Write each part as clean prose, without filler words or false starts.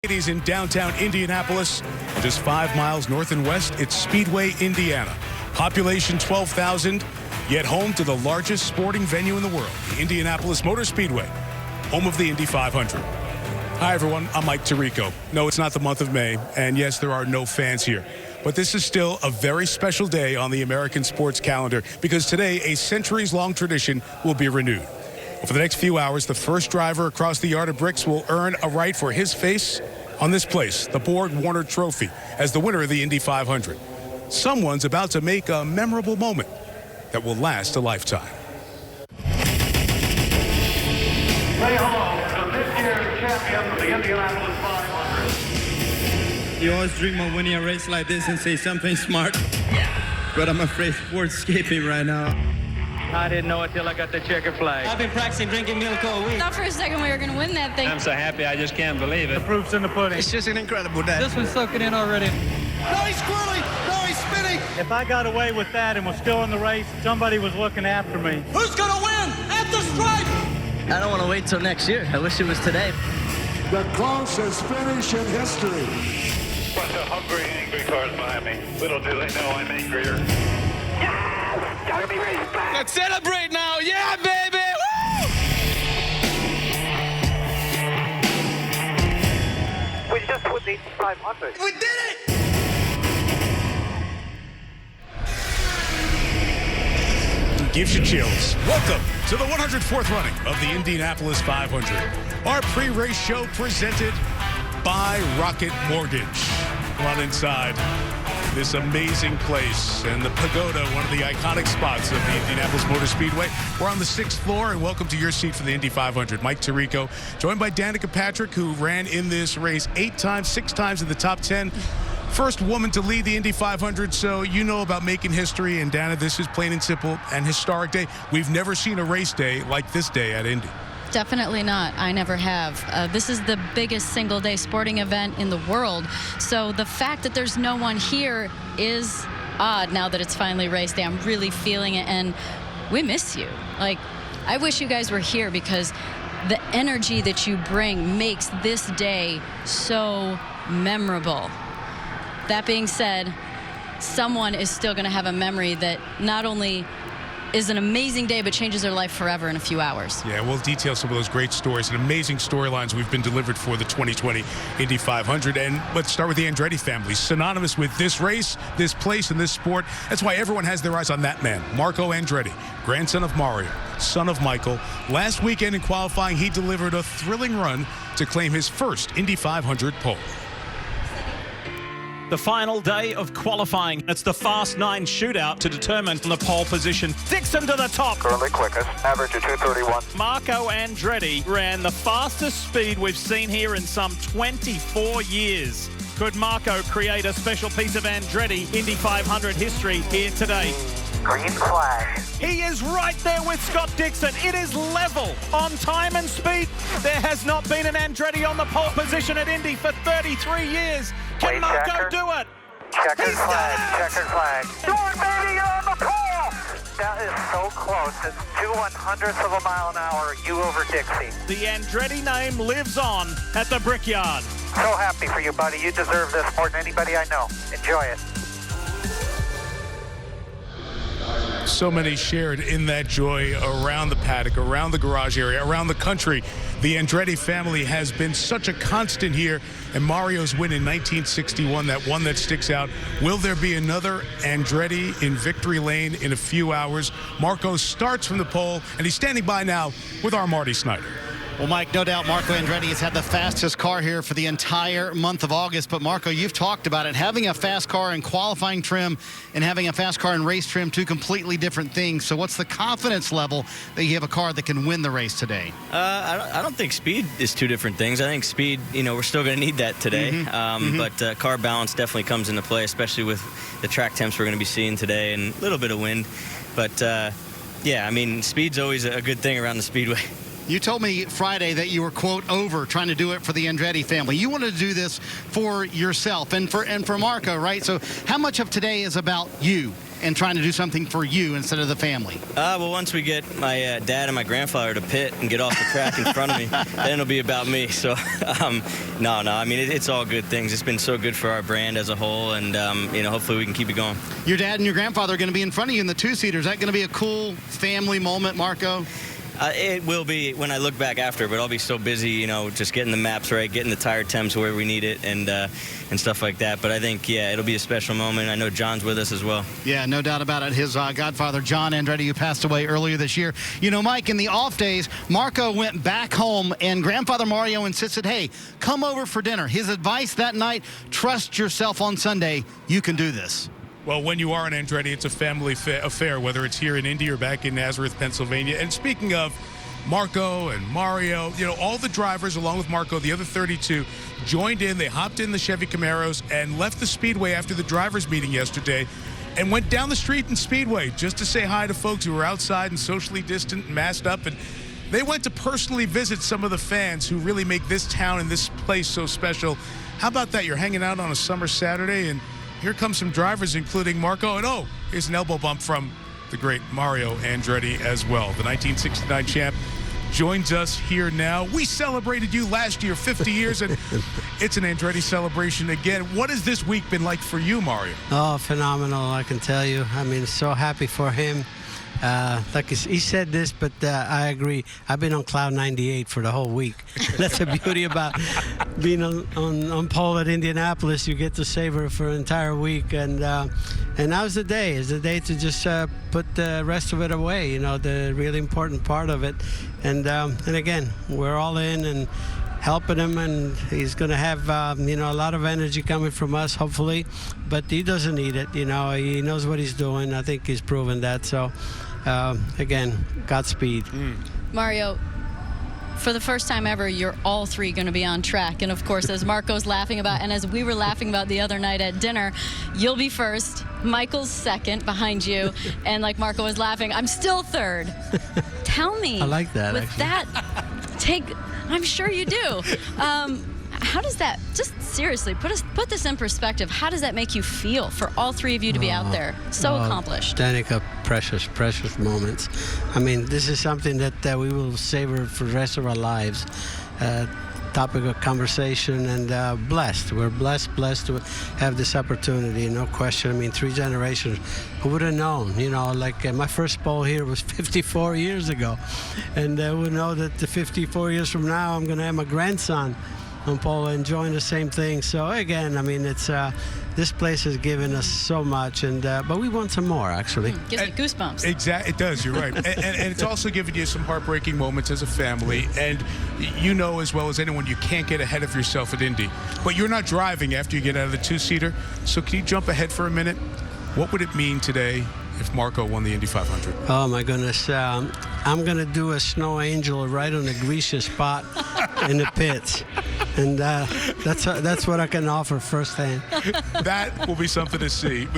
Ladies in downtown Indianapolis, just 5 miles north and west, it's Speedway, Indiana. Population 12,000, yet home to the largest sporting venue in the world, the Indianapolis Motor Speedway, home of the Indy 500. Hi, everyone. I'm Mike Tirico. No, it's not the month of May, and yes, there are no fans here. But this is still a very special day on the American sports calendar because today a centuries-long tradition will be renewed. For the next few hours, the first driver across the yard of bricks will earn a right for his face on this place, the Borg Warner Trophy, as the winner of the Indy 500. Someone's about to make a memorable moment that will last a lifetime. Say hello to this year's champion of the Indianapolis 500. You always dream of winning a race like this and say something smart. Yeah. But I'm afraid words escaping right now. I didn't know it till I got the checkered flag. I've been practicing drinking milk all week. Thought for a second we were going to win that thing. I'm so happy I just can't believe it. The proof's in the pudding. It's just an incredible day. This one's soaking in already. No, he's squirrely. No, he's spinning. If I got away with that and was still in the race, somebody was looking after me. Who's going to win at the stripe? I don't want to wait till next year. I wish it was today. The closest finish in history. Bunch of hungry, angry cars behind me. Little do they know I'm angrier. Gotta be ready back. Let's celebrate now. Yeah, baby. Woo! We just won the 500. We did it! Gives you chills. Welcome to the 104th running of the Indianapolis 500. Our pre-race show presented by Rocket Mortgage. Come on inside this amazing place and the Pagoda, one of the iconic spots of the Indianapolis Motor Speedway. We're on the 6th floor, and welcome to your seat for the Indy 500. Mike Tirico, joined by Danica Patrick, who ran in this race 8 times, 6 times in the top 10. First woman to lead the Indy 500, so you know about making history. And Dana, this is plain and simple an historic day. We've never seen a race day like this day at Indy. Definitely not. I never have. This is the biggest single-day sporting event in the world. So the fact that there's no one here is odd now that it's finally race day. I'm really feeling it, and we miss you. Like, I wish you guys were here because the energy that you bring makes this day so memorable. That being said, someone is still going to have a memory that not only is an amazing day, but changes their life forever in a few hours. Yeah, we'll detail some of those great stories and amazing storylines we've been delivered for the 2020 Indy 500. And let's start with the Andretti family, synonymous with this race, this place, and this sport. That's why everyone has their eyes on that man, Marco Andretti, grandson of Mario, son of Michael. Last weekend in qualifying, he delivered a thrilling run to claim his first Indy 500 pole. The final day of qualifying. It's the Fast 9 shootout to determine the pole position. Dixon to the top. Currently quickest, average of 231. Marco Andretti ran the fastest speed we've seen here in some 24 years. Could Marco create a special piece of Andretti Indy 500 history here today? Green flag. He is right there with Scott Dixon. It is level on time and speed. There has not been an Andretti on the pole position at Indy for 33 years. Can Marco do it? Checkered flag, checkered flag. Do it, baby, you're on the pole! That is so close. It's 2/100ths of a mile an hour, you over Dixie. The Andretti name lives on at the Brickyard. So happy for you, buddy. You deserve this more than anybody I know. Enjoy it. So many shared in that joy around the paddock, around the garage area, around the country. The Andretti family has been such a constant here, and Mario's win in 1961, that one that sticks out. Will there be another Andretti in victory lane in a few hours? Marco starts from the pole, and he's standing by now with our Marty Snyder. Well, Mike, no doubt Marco Andretti has had the fastest car here for the entire month of August. But, Marco, you've talked about it. Having a fast car in qualifying trim and having a fast car in race trim, two completely different things. So what's the confidence level that you have a car that can win the race today? I don't think speed is two different things. I think speed, we're still going to need that today. But car balance definitely comes into play, especially with the track temps we're going to be seeing today and a little bit of wind. But, yeah, I mean, speed's always a good thing around the speedway. You told me Friday that you were, quote, over trying to do it for the Andretti family. You wanted to do this for yourself and for Marco, right? So how much of today is about you and trying to do something for you instead of the family? Well, once we get my dad and my grandfather to pit and get off the track in front of me, then it'll be about me. So, no. I mean, it's all good things. It's been so good for our brand as a whole, and hopefully we can keep it going. Your dad and your grandfather are going to be in front of you in the two-seater. Is that going to be a cool family moment, Marco? It will be when I look back after, but I'll be so busy, just getting the maps right, getting the tire temps where we need it, and stuff like that. But I think, it'll be a special moment. I know John's with us as well. Yeah, no doubt about it. His godfather, John Andretti, who passed away earlier this year. Mike, in the off days, Marco went back home, and grandfather Mario insisted, hey, come over for dinner. His advice that night, trust yourself on Sunday. You can do this. Well, when you are in Andretti, it's a family affair, whether it's here in Indy or back in Nazareth, Pennsylvania. And speaking of Marco and Mario, all the drivers, along with Marco, the other 32, joined in. They hopped in the Chevy Camaros and left the Speedway after the drivers' meeting yesterday and went down the street in Speedway just to say hi to folks who were outside and socially distant and masked up. And they went to personally visit some of the fans who really make this town and this place so special. How about that? You're hanging out on a summer Saturday, and here come some drivers, including Marco. And here's an elbow bump from the great Mario Andretti as well. The 1969 champ joins us here now. We celebrated you last year, 50 years, and it's an Andretti celebration again. What has this week been like for you, Mario? Oh, phenomenal, I can tell you. I mean, so happy for him. Like he said this, but I agree. I've been on cloud 98 for the whole week. That's the beauty about being on pole at Indianapolis. You get to savor it for an entire week, and now's the day. Is the day to just put the rest of it away. The really important part of it, and again, we're all in and helping him, and he's going to have a lot of energy coming from us, hopefully, but he doesn't need it. He knows what he's doing. I think he's proven that. So again, Godspeed. Mario, for the first time ever, you're all three going to be on track. And of course, as Marco's laughing about, and as we were laughing about the other night at dinner, you'll be first, Michael's second behind you, and like Marco was laughing, I'm still third. Tell me. I like that. With actually. I'm sure you do. How does that, just seriously, put this in perspective, how does that make you feel for all three of you to be out there so accomplished? Danica, precious moments. I mean, this is something that we will savor for the rest of our lives. Topic of conversation, and blessed. We're blessed to have this opportunity, no question. I mean, 3 generations. Who would have known? My first pole here was 54 years ago, and we know that 54 years from now, I'm going to have my grandson on pole enjoying the same thing. So again, I mean, it's this place has given us so much, and but we want some more, actually. Gives me goosebumps. Exactly, it does. You're right, and it's also given you some heartbreaking moments as a family. And as well as anyone, you can't get ahead of yourself at Indy. But you're not driving after you get out of the two-seater. So can you jump ahead for a minute? What would it mean today if Marco won the Indy 500? Oh my goodness! I'm gonna do a snow angel right on the greasiest spot in the pits. And that's what I can offer firsthand. That will be something to see.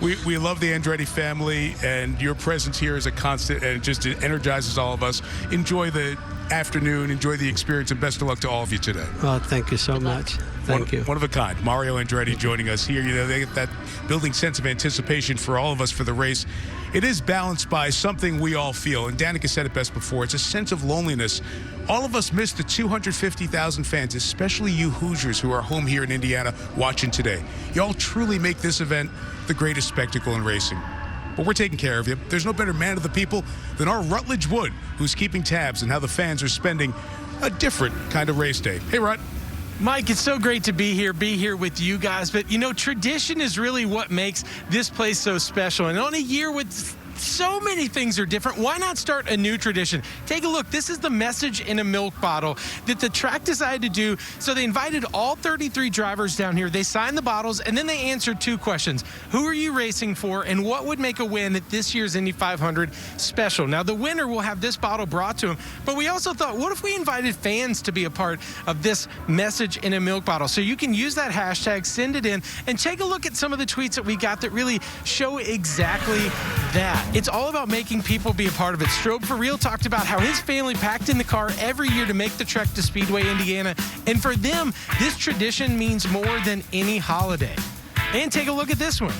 We love the Andretti family, and your presence here is a constant, and it just energizes all of us. Enjoy the afternoon, enjoy the experience, and best of luck to all of you today. Oh, thank you so much. Thank you. One of a kind. Mario Andretti joining us here. They get that building sense of anticipation for all of us for the race. It is balanced by something we all feel, and Danica said it best before. It's a sense of loneliness. All of us miss the 250,000 fans, especially you Hoosiers who are home here in Indiana watching today. Y'all truly make this event the greatest spectacle in racing. But we're taking care of you. There's no better man of the people than our Rutledge Wood, who's keeping tabs on how the fans are spending a different kind of race day. Hey, Rut. Mike, it's so great to be here with you guys. But, tradition is really what makes this place so special. And on a year with so many things are different, why not start a new tradition? Take a look. This is the message in a milk bottle that the track decided to do. So they invited all 33 drivers down here. They signed the bottles, and then they answered 2 questions. Who are you racing for, and what would make a win at this year's Indy 500 special? Now, the winner will have this bottle brought to him, but we also thought, what if we invited fans to be a part of this message in a milk bottle? So you can use that hashtag, send it in, and take a look at some of the tweets that we got that really show exactly that. It's all about making people be a part of it. Strobe for Real talked about how his family packed in the car every year to make the trek to Speedway, Indiana. And for them, this tradition means more than any holiday. And take a look at this one.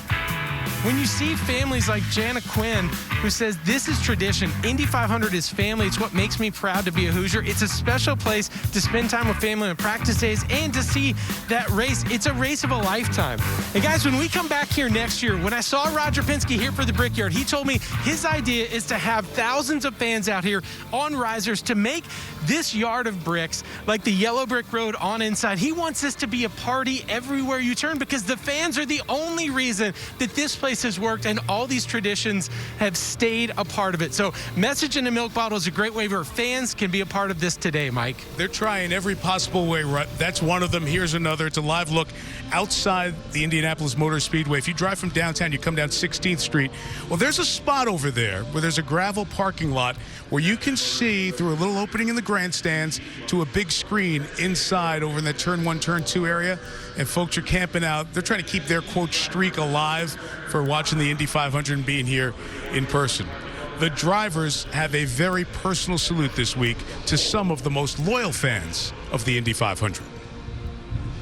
when you see families like Jana Quinn, who says this is tradition, Indy 500 is family, it's what makes me proud to be a Hoosier. It's a special place to spend time with family on practice days and to see that race. It's a race of a lifetime. And guys, when we come back here next year, when I saw Roger Penske here for the Brickyard, he told me his idea is to have thousands of fans out here on risers to make this yard of bricks like the yellow brick road on inside. He wants this to be a party everywhere you turn because the fans are the only reason that this place has worked and all these traditions have stayed a part of it. So message in a milk bottle is a great way where fans can be a part of this today, Mike. They're trying every possible way. That's one of them. Here's another. It's a live look outside the Indianapolis Motor Speedway. If you drive from downtown, you come down 16th Street. Well, there's a spot over there where there's a gravel parking lot where you can see through a little opening in the grandstands to a big screen inside over in that turn 1, turn 2 area. And folks are camping out. They're trying to keep their, quote, streak alive for watching the Indy 500 and being here in person. The drivers have a very personal salute this week to some of the most loyal fans of the Indy 500.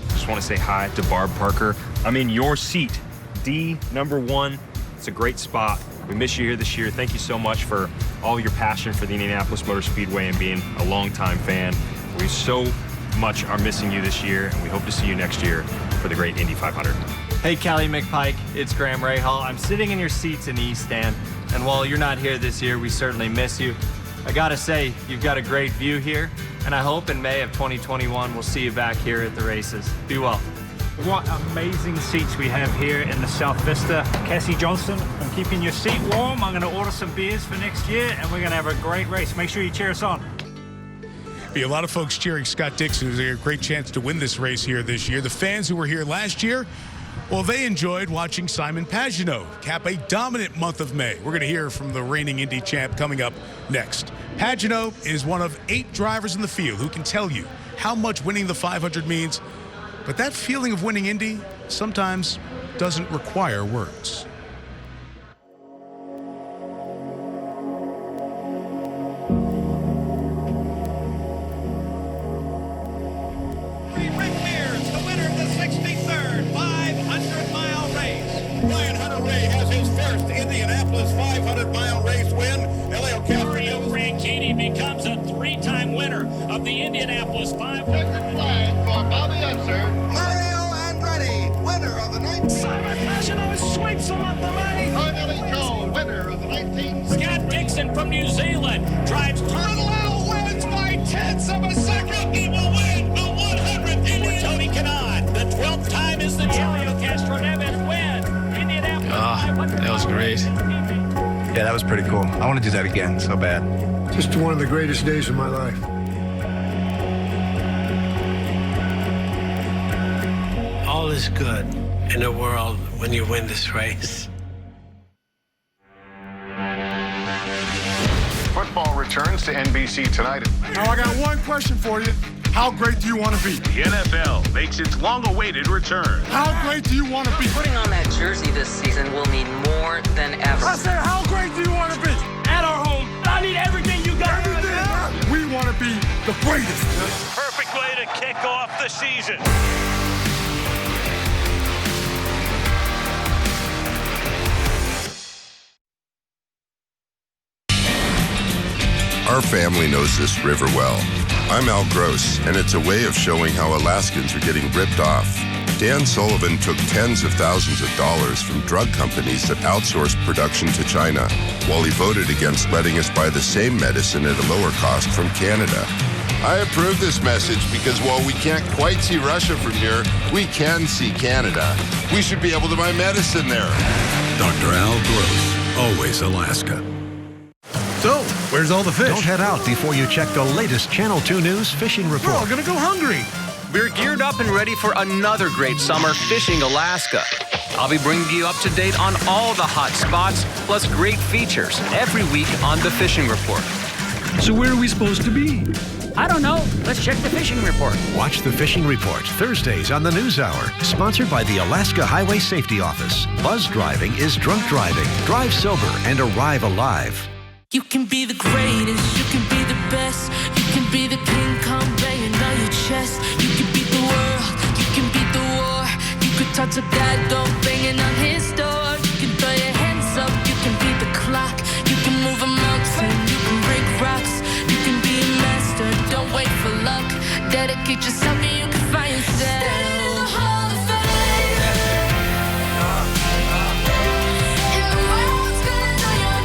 Just want to say hi to Barb Parker. I'm in your seat, D number 1. It's a great spot. We miss you here this year. Thank you so much for all your passion for the Indianapolis Motor Speedway and being a longtime fan. We so much are missing you this year, and we hope to see you next year for the great Indy 500. Hey, Callie McPike, it's Graham Rahal. I'm sitting in your seats in the East Stand, and while you're not here this year, we certainly miss you. I gotta say, you've got a great view here, and I hope in May of 2021 we'll see you back here at the races. Be well. What amazing seats we have here in the South Vista. Cassie Johnson, I'm keeping your seat warm. I'm going to order some beers for next year, and we're going to have a great race. Make sure you cheer us on. Be a lot of folks cheering Scott Dixon, who's a great chance to win this race here this year. The fans who were here last year, well, they enjoyed watching Simon Pagenaud cap a dominant month of May. We're going to hear from the reigning Indy champ coming up next. Pagenaud is one of 8 drivers in the field who can tell you how much winning the 500 means. But that feeling of winning Indy sometimes doesn't require words. The winner of the 63rd 500-mile race. Ryan Hunter-Reay has his first Indianapolis 500-mile race win. Helio Katie becomes a 3-time winner of the Indianapolis 500. Checkered flag for Bobby Unser. Helio Andretti, winner of the 19th. Simon Pagenaud sweeps him up the lane. Helio, winner of the 19th. Scott Dixon from New Zealand drives. Little wins by tenths of a second. He will win the 100th Indian. Tony Kanaan, the 12th time is the Helio Castro Neves win. Indianapolis 500. That was great. Yeah, that was pretty cool. I want to do that again so bad. Just one of the greatest days of my life. All is good in the world when you win this race. Football returns to NBC tonight. Now I got one question for you. How great do you want to be? The NFL makes its long-awaited return. How great do you want to be? Putting on that jersey this season will mean more than ever. I said, how great do you want to be? At our home, I need everything you got. Everything. We want to be the greatest. Perfect way to kick off the season. Our family knows this river well. I'm Al Gross, and it's a way of showing how Alaskans are getting ripped off. Dan Sullivan took tens of thousands of dollars from drug companies that outsourced production to China, while he voted against letting us buy the same medicine at a lower cost from Canada. I approve this message because while we can't quite see Russia from here, we can see Canada. We should be able to buy medicine there. Dr. Al Gross, always Alaska. So, where's all the fish? Don't head out before you check the latest Channel 2 News fishing report. We're all gonna go hungry. We're geared up and ready for another great summer fishing Alaska. I'll be bringing you up to date on all the hot spots, plus great features every week on the Fishing Report. So where are we supposed to be? I don't know. Let's check the Fishing Report. Watch the Fishing Report Thursdays on the NewsHour, sponsored by the Alaska Highway Safety Office. Buzz driving is drunk driving. Drive sober and arrive alive. You can be the greatest, you can be the best, you can be the King Kong banging on your chest. You can beat the world, you can beat the war. You could touch a bad dog banging on his door. You can throw it, just tell me you can find yourself. Standing in the Hall of Fame, and the world's gonna know your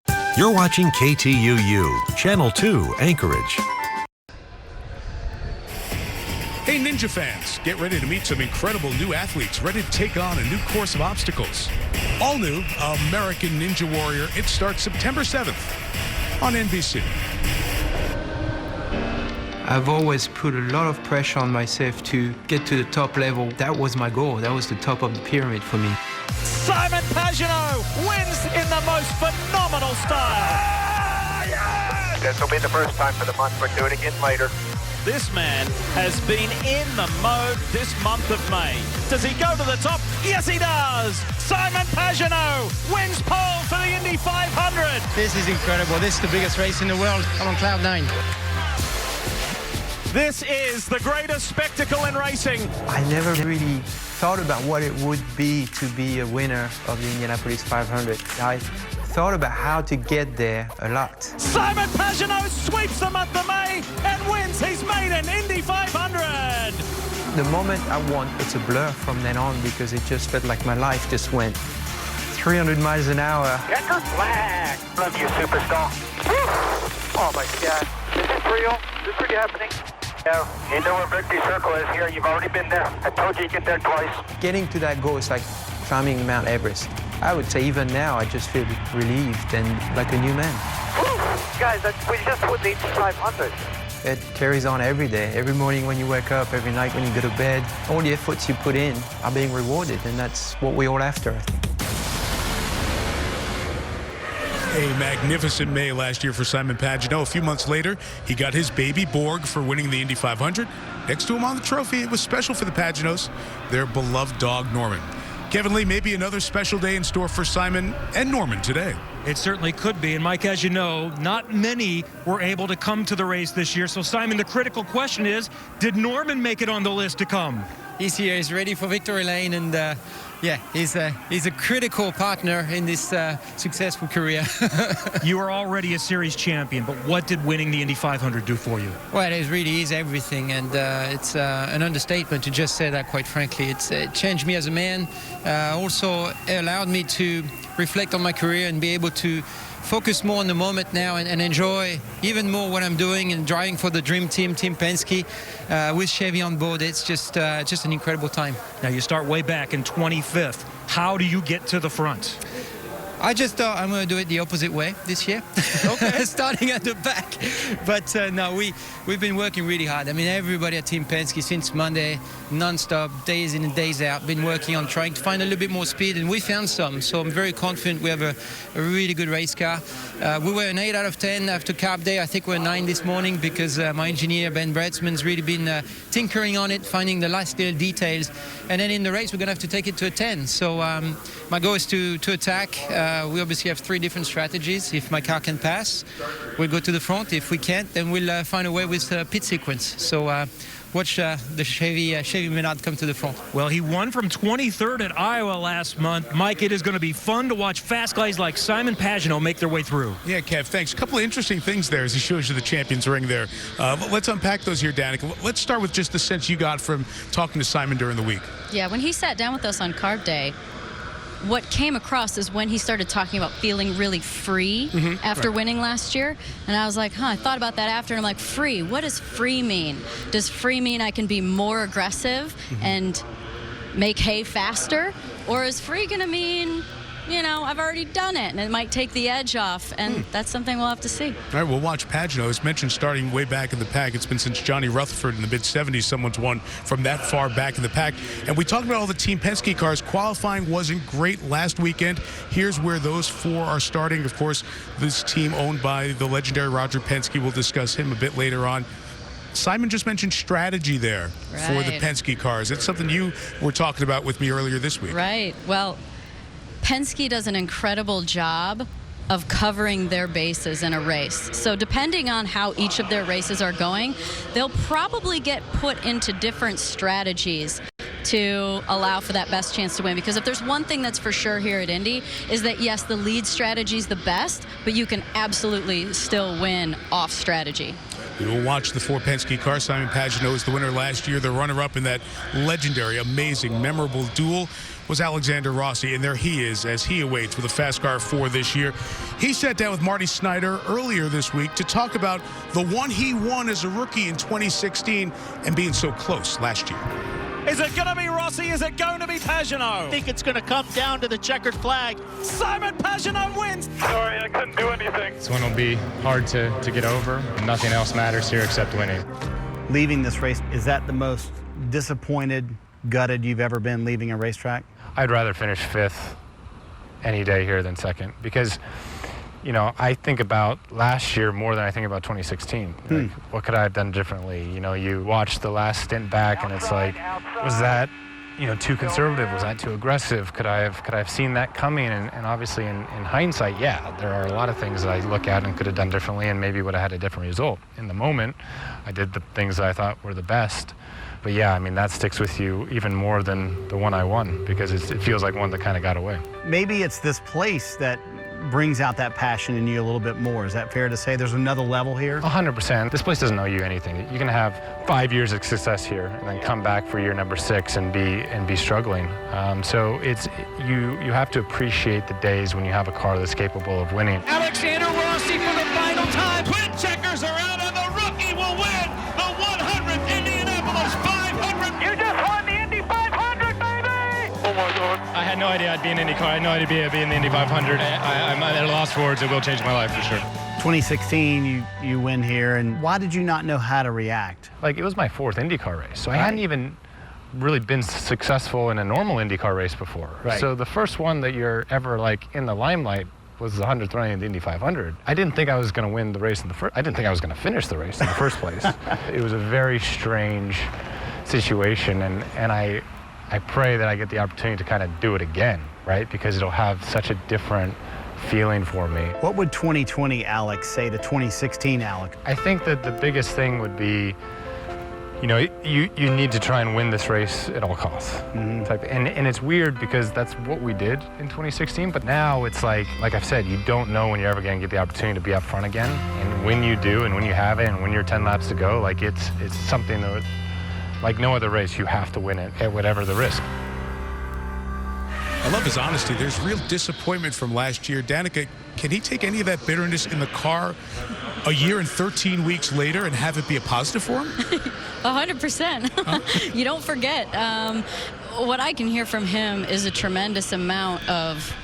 name. You're watching KTUU, Channel 2, Anchorage. Hey, Ninja fans, get ready to meet some incredible new athletes ready to take on a new course of obstacles. All new American Ninja Warrior. It starts September 7th on NBC. I've always put a lot of pressure on myself to get to the top level. That was my goal. That was the top of the pyramid for me. Simon Pagenaud wins in the most phenomenal style. This will be the first time for the month. We'll do it again later. This man has been in the mode this month of May. Does he go to the top? Yes, he does. Simon Pagenaud wins pole for the Indy 500. This is incredible. This is the biggest race in the world. I'm on cloud 9. This is the greatest spectacle in racing. I never really thought about what it would be to be a winner of the Indianapolis 500. I thought about how to get there a lot. Simon Pagenaud sweeps the month of May and wins his maiden Indy 500. The moment I won, it's a blur from then on because it just felt like my life just went 300 miles an hour. Checker flag. Love you, superstar. Oh my God. Is this real? Is this really happening? No. You know where Victory Circle is here. You've already been there. I told you to get there twice. Getting to that goal is like climbing Mount Everest. I would say even now I just feel relieved and like a new man. Woo! Guys, we just won the 500. It carries on every day, every morning when you wake up, every night when you go to bed. All the efforts you put in are being rewarded, and that's what we're all after, I think. A magnificent May last year for Simon Pagenaud. A few months later, he got his baby Borg for winning the Indy 500. Next to him on the trophy, it was special for the Pagenauds, their beloved dog Norman. Kevin Lee, maybe another special day in store for Simon and Norman today. It certainly could be. And Mike, as you know, not many were able to come to the race this year. So Simon, the critical question is, did Norman make it on the list to come? He's here. He's ready for victory lane, and yeah, he's a critical partner in this successful career. You are already a series champion, but what did winning the Indy 500 do for you? Well, it really is everything, and it's an understatement to just say that, quite frankly. It changed me as a man. Also allowed me to reflect on my career and be able to focus more on the moment now and enjoy even more what I'm doing and driving for the dream team, Team Penske, with Chevy on board. It's just an incredible time. Now you start way back in 25th. How do you get to the front? I just thought I'm going to do it the opposite way this year. Okay. Starting at the back. But no, we've been working really hard. I mean, everybody at Team Penske since Monday, non-stop, days in and days out, been working on trying to find a little bit more speed, and we found some. So I'm very confident we have a really good race car. We were an 8 out of 10 after Carb Day. I think we're 9 this morning because my engineer, Ben Bretzman's really been tinkering on it, finding the last little details. And then in the race, we're going to have to take it to a 10. So my goal is to attack. We obviously have 3 different strategies. If my car can pass, we'll go to the front. If we can't, then we'll find a way with pit sequence. So watch the Chevy Menard come to the front. Well, he won from 23rd at Iowa last month. Mike, it is going to be fun to watch fast guys like Simon Pagenaud make their way through. Yeah, Kev, thanks. A couple of interesting things there as he shows you the champions ring there. Let's unpack those here, Danica. Let's start with just the sense you got from talking to Simon during the week. Yeah, when he sat down with us on Carb Day, what came across is when he started talking about feeling really free after winning last year. And I was like, I thought about that after, and I'm like, free? What does free mean? Does free mean I can be more aggressive and make hay faster? Or is free going to mean, you know, I've already done it, and it might take the edge off, and that's something we'll have to see. All right, we'll watch Pagenaud. As mentioned, starting way back in the pack. It's been since Johnny Rutherford in the mid-'70s someone's won from that far back in the pack. And we talked about all the Team Penske cars. Qualifying wasn't great last weekend. Here's where those 4 are starting. Of course, this team owned by the legendary Roger Penske. We'll discuss him a bit later on. Simon just mentioned strategy there for the Penske cars. It's something you were talking about with me earlier this week. Right. Well, Penske does an incredible job of covering their bases in a race. So depending on how each of their races are going, they'll probably get put into different strategies to allow for that best chance to win. Because if there's one thing that's for sure here at Indy, is that yes, the lead strategy is the best, but you can absolutely still win off strategy. We will watch the 4 Penske car. Simon Pagenaud is the winner last year. The runner-up in that legendary, amazing, memorable duel was Alexander Rossi, and there he is as he awaits with a fast car 4 this year. He sat down with Marty Snyder earlier this week to talk about the one he won as a rookie in 2016 and being so close last year. Is it going to be Rossi? Is it going to be Pagenaud? I think it's going to come down to the checkered flag. Simon Pagenaud wins. Sorry, I couldn't do anything. This one will be hard to get over. Nothing else matters here except winning. Leaving this race, is that the most disappointed, gutted you've ever been leaving a racetrack? I'd rather finish 5th any day here than 2nd because, you know, I think about last year more than I think about 2016. Like, what could I have done differently? You know, you watch the last stint back and it's like, was that, you know, too conservative? Was that too aggressive? Could I have seen that coming? And obviously in hindsight, yeah, there are a lot of things that I look at and could have done differently and maybe would have had a different result. In the moment, I did the things that I thought were the best. But yeah, I mean, that sticks with you even more than the one I won because it feels like one that kind of got away. Maybe it's this place that brings out that passion in you a little bit more. Is that fair to say? There's another level here? 100%. This place doesn't owe you anything. You can have 5 years of success here and then come back for year number 6 and be struggling. So it's you have to appreciate the days when you have a car that's capable of winning. Alexander Rossi for the final time. Twin checkers are out and the rookie will win the 100th Indianapolis 500. You just won the Indy 500, baby! Oh my God. I had no idea I'd be in IndyCar. I had no idea I'd be in the Indy 500. I'm at a loss for words. It will change my life for sure. 2016, you win here, and why did you not know how to react? Like, it was my 4th IndyCar race, so I hadn't even really been successful in a normal IndyCar race before. Right. So the first one that you're ever like in the limelight was the 100th running in the Indy 500. I didn't think I was going to win the race in the first. I didn't think I was going to finish the race in the first place. It was a very strange situation, and I pray that I get the opportunity to kind of do it again, right? Because it'll have such a different feeling for me. What would 2020 Alex say to 2016 Alex? I think that the biggest thing would be, you know, you need to try and win this race at all costs. And it's weird because that's what we did in 2016, but now it's like I've said, you don't know when you're ever going to get the opportunity to be up front again. And when you do, and when you have it, and when you're 10 laps to go, like it's something that, like no other race, you have to win it at whatever the risk. I love his honesty. There's real disappointment from last year. Danica, can he take any of that bitterness in the car a year and 13 weeks later and have it be a positive for him? 100%. You don't forget. What I can hear from him is a tremendous amount of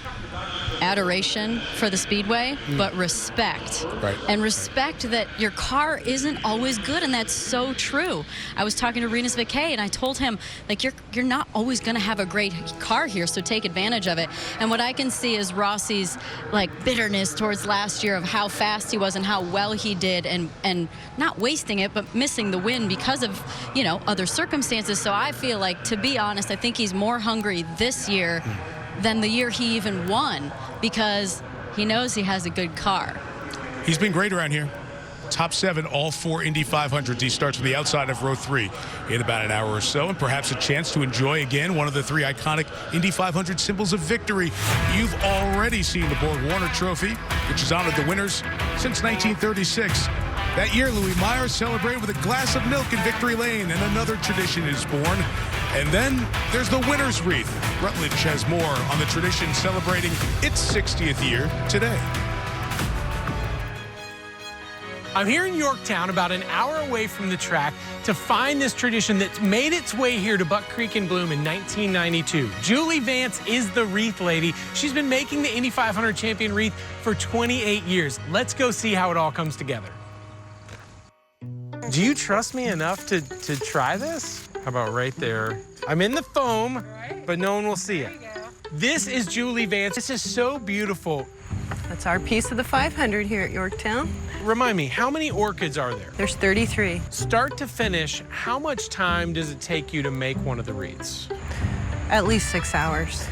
adoration for the Speedway, but respect. Right. And respect that your car isn't always good, and that's so true. I was talking to Rinus VeeKay, and I told him, like, you're not always going to have a great car here, so take advantage of it. And what I can see is Rossi's, like, bitterness towards last year of how fast he was and how well he did, and not wasting it, but missing the win because of, you know, other circumstances. So I feel like, to be honest, I think he's more hungry this year than the year he even won, because he knows he has a good car. He's been great around here. Top 7, all 4 Indy 500s. He starts from the outside of row 3 in about an hour or so, and perhaps a chance to enjoy again one of the 3 iconic Indy 500 symbols of victory. You've already seen the Borg Warner Trophy, which has honored the winners since 1936. That year, Louis Meyer celebrated with a glass of milk in Victory Lane, and another tradition is born. And then there's the winner's wreath. Rutledge has more on the tradition celebrating its 60th year today. I'm here in Yorktown, about an hour away from the track, to find this tradition that's made its way here to Buck Creek and Bloom in 1992. Julie Vance is the wreath lady. She's been making the Indy 500 champion wreath for 28 years. Let's go see how it all comes together. Do you trust me enough to try this? How about right there? I'm in the foam, but no one will see it. This is Julie Vance. This is so beautiful. That's our piece of the 500 here at Yorktown. Remind me, how many orchids are there? There's 33. Start to finish, how much time does it take you to make one of the wreaths? At least 6 hours.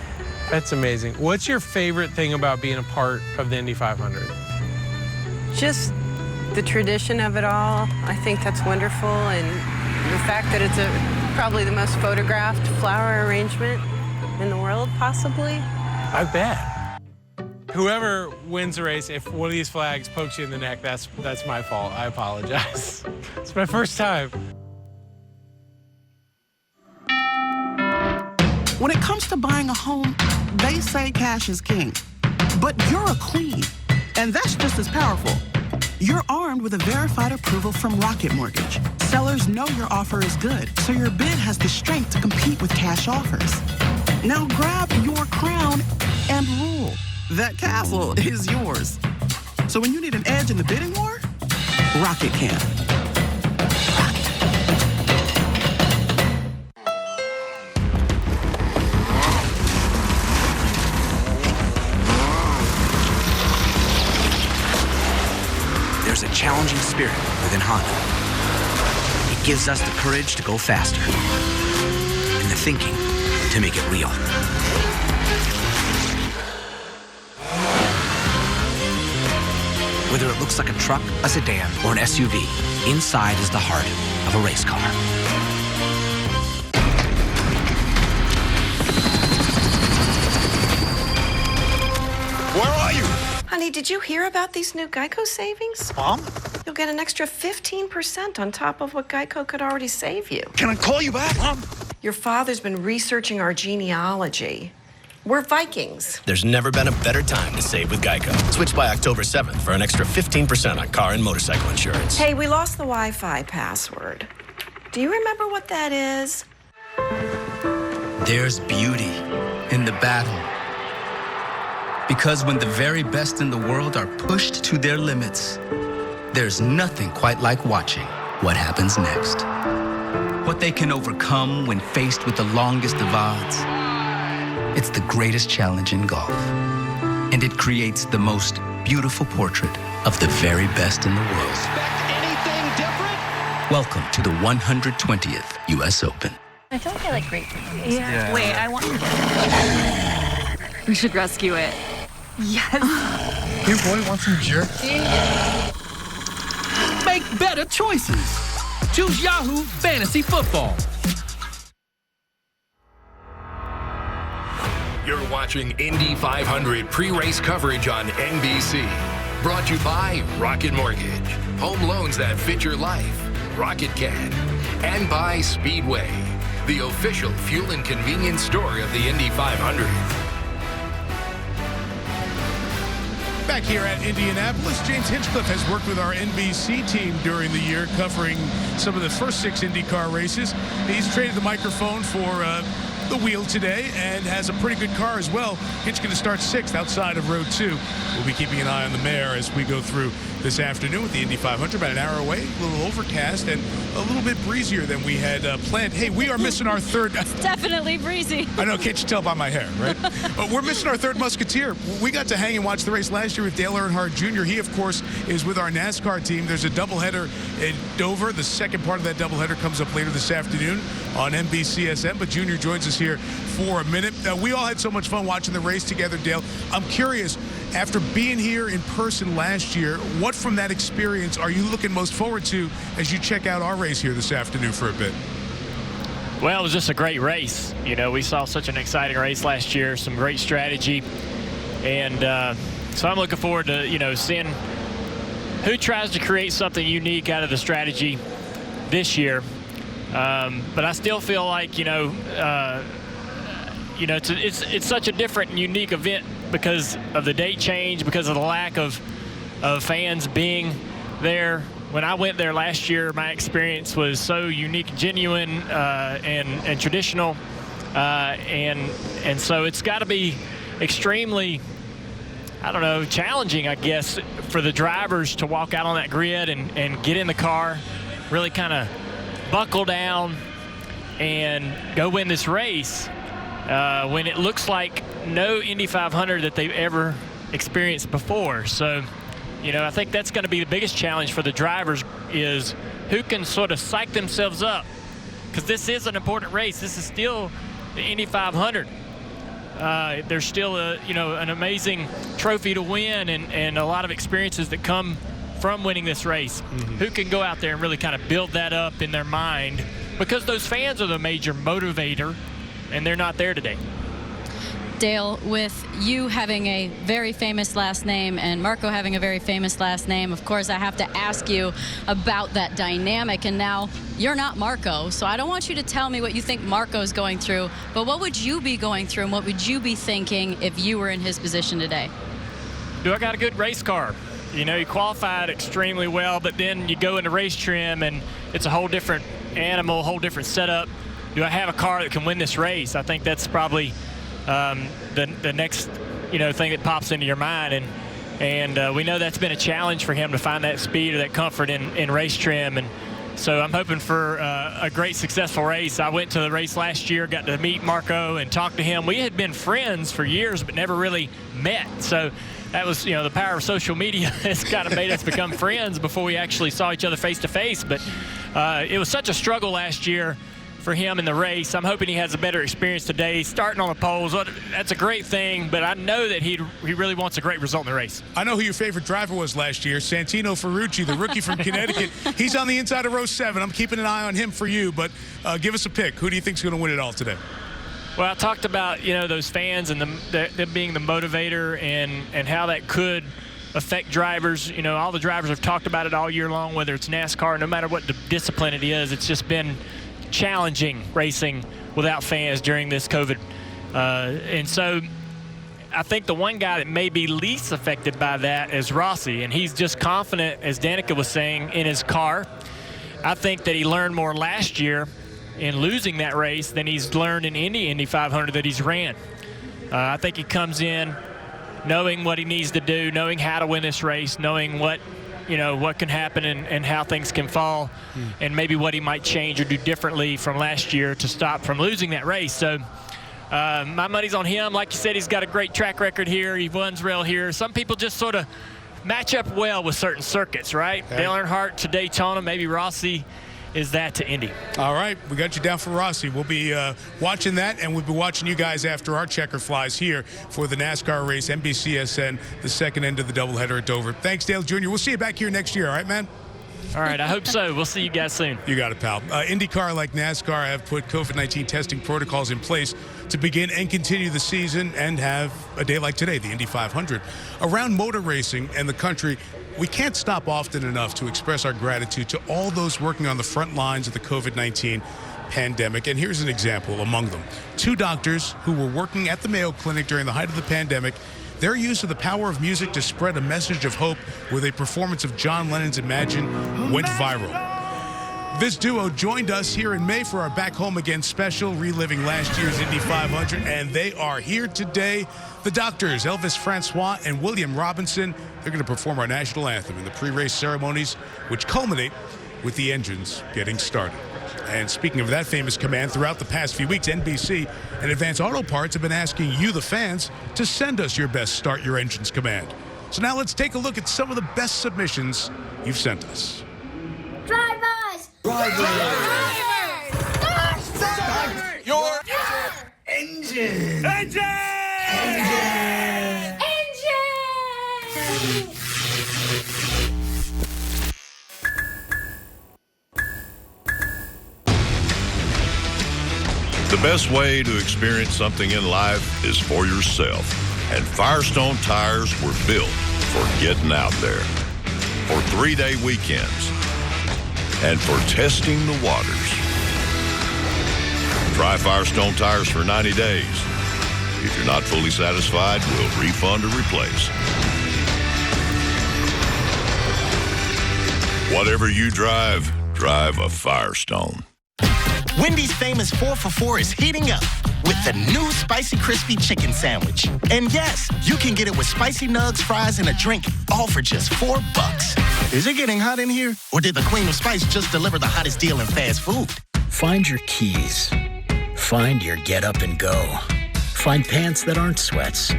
That's amazing. What's your favorite thing about being a part of the Indy 500? Just the tradition of it all. I think that's wonderful, and the fact that it's probably the most photographed flower arrangement in the world, possibly. I bet. Whoever wins the race, if one of these flags pokes you in the neck, that's my fault. I apologize. It's my first time. When it comes to buying a home, they say cash is king. But you're a queen, and that's just as powerful. You're armed with a verified approval from Rocket Mortgage. Sellers know your offer is good, so your bid has the strength to compete with cash offers. Now grab your crown and rule. That castle is yours. So when you need an edge in the bidding war, Rocket can. There's a challenging spirit within Honda. It gives us the courage to go faster and the thinking to make it real. Whether it looks like a truck, a sedan, or an SUV, inside is the heart of a race car. Where are you? Honey, did you hear about these new Geico savings? Mom? You'll get an extra 15% on top of what Geico could already save you. Can I call you back, Mom? Your father's been researching our genealogy. We're Vikings. There's never been a better time to save with Geico. Switch by October 7th for an extra 15% on car and motorcycle insurance. Hey, we lost the Wi-Fi password. Do you remember what that is? There's beauty in the battle. Because when the very best in the world are pushed to their limits, there's nothing quite like watching what happens next. What they can overcome when faced with the longest of odds. It's the greatest challenge in golf. And it creates the most beautiful portrait of the very best in the world. Expect anything different? Welcome to the 120th U.S. Open. I feel like I like grapefruit. Yeah. Wait, I want... We should rescue it. Yes. Your boy wants some jerky? Make better choices. Choose Yahoo Fantasy Football. You're watching Indy 500 pre-race coverage on NBC. Brought to you by Rocket Mortgage. Home loans that fit your life. Rocket can. And by Speedway, the official fuel and convenience store of the Indy 500. Back here at Indianapolis, James Hinchcliffe has worked with our NBC team during the year covering some of the first 6 IndyCar races. He's traded the microphone for the wheel today and has a pretty good car as well. Hitch going to start 6th outside of Road 2. We'll be keeping an eye on the mare as we go through this afternoon with the Indy 500. About an hour away, a little overcast and a little bit breezier than we had planned. Hey, we are missing our third. Definitely breezy. I know, can't you tell by my hair, right? But we're missing our third musketeer. We got to hang and watch the race last year with Dale Earnhardt Jr. He, of course, is with our NASCAR team. There's a doubleheader in Dover. The second part of that doubleheader comes up later this afternoon on NBCSN. But Jr. joins us here for a minute. We all had so much fun watching the race together, Dale. I'm curious, after being here in person last year, what from that experience are you looking most forward to as you check out our race here this afternoon for a bit? Well, it was just a great race. You know, we saw such an exciting race last year, some great strategy. And so I'm looking forward to, you know, seeing who tries to create something unique out of the strategy this year. But I still feel like, it's such a different and unique event because of the date change, because of the lack of fans being there. When I went there last year, my experience was so unique, genuine, and traditional. And so it's got to be extremely, challenging, I guess, for the drivers to walk out on that grid and get in the car, really kind of buckle down and go win this race when it looks like no Indy 500 that they've ever experienced before. So, I think that's going to be the biggest challenge for the drivers, is who can sort of psych themselves up, because this is an important race. This is still the Indy 500. There's still an amazing trophy to win and a lot of experiences that come from winning this race. Mm-hmm. Who can go out there and really kind of build that up in their mind, because those fans are the major motivator, and they're not there today. Dale, with you having a very famous last name and Marco having a very famous last name, of course, I have to ask you about that dynamic. And now you're not Marco, so I don't want you to tell me what you think Marco's going through, but what would you be going through and what would you be thinking if you were in his position today? Do I got a good race car? You know, he qualified extremely well, but then you go into race trim and it's a whole different animal, whole different setup. Do I have a car that can win this race? I think that's probably the next, thing that pops into your mind. And we know that's been a challenge for him to find that speed or that comfort in race trim. And so I'm hoping for a great, successful race. I went to the race last year, got to meet Marco and talk to him. We had been friends for years, but never really met. So that was, the power of social media has kind of made us become friends before we actually saw each other face to face. But it was such a struggle last year for him in the race. I'm hoping he has a better experience today. Starting on the poles, that's a great thing, but I know that he really wants a great result in the race. I know who your favorite driver was last year, Santino Ferrucci, the rookie from Connecticut. He's on the inside of row 7. I'm keeping an eye on him for you, but give us a pick. Who do you think is going to win it all today? Well, I talked about, those fans and them being the motivator and how that could affect drivers. All the drivers have talked about it all year long, whether it's NASCAR, no matter what discipline it is. It's just been challenging racing without fans during this COVID. And so I think the one guy that may be least affected by that is Rossi, and he's just confident, as Danica was saying, in his car. I think that he learned more last year in losing that race than he's learned in Indy 500 that he's ran. I think he comes in knowing what he needs to do, knowing how to win this race, knowing what can happen and how things can fall, and maybe what he might change or do differently from last year to stop from losing that race. So my money's on him. Like you said, he's got a great track record here. He runs rail here. Some people just sort of match up well with certain circuits, right? Okay. Dale Earnhardt to Daytona, maybe Rossi is that to Indy. All right, we got you down for Rossi. We'll be watching that, and we'll be watching you guys after our checker flies here for the NASCAR race, NBCSN, the second end of the doubleheader at Dover. Thanks, Dale Jr. We'll see you back here next year, all right, man? All right, I hope so. We'll see you guys soon. You got it, pal. IndyCar, like NASCAR, have put COVID-19 testing protocols in place to begin and continue the season and have a day like today, the Indy 500. Around motor racing and the country, we can't stop often enough to express our gratitude to all those working on the front lines of the COVID-19 pandemic. And here's an example among them. 2 doctors who were working at the Mayo Clinic during the height of the pandemic. Their use of the power of music to spread a message of hope with a performance of John Lennon's Imagine went viral. This duo joined us here in May for our Back Home Again special, reliving last year's Indy 500, and they are here today. The doctors, Elvis Francois and William Robinson, they're going to perform our national anthem in the pre-race ceremonies, which culminate with the engines getting started. And speaking of that famous command, throughout the past few weeks, NBC and Advance Auto Parts have been asking you, the fans, to send us your best Start Your Engines command. So now let's take a look at some of the best submissions you've sent us. Drivers! Start your engine! The best way to experience something in life is for yourself. And Firestone tires were built for getting out there, for 3-day weekends, and for testing the waters. Try Firestone tires for 90 days. If you're not fully satisfied, we'll refund or replace. Whatever you drive, drive a Firestone. Wendy's famous 4 for $4 is heating up with the new Spicy Crispy Chicken Sandwich. And yes, you can get it with spicy nugs, fries, and a drink, all for just $4. Is it getting hot in here? Or did the Queen of Spice just deliver the hottest deal in fast food? Find your keys. Find your get up and go. Find pants that aren't sweats.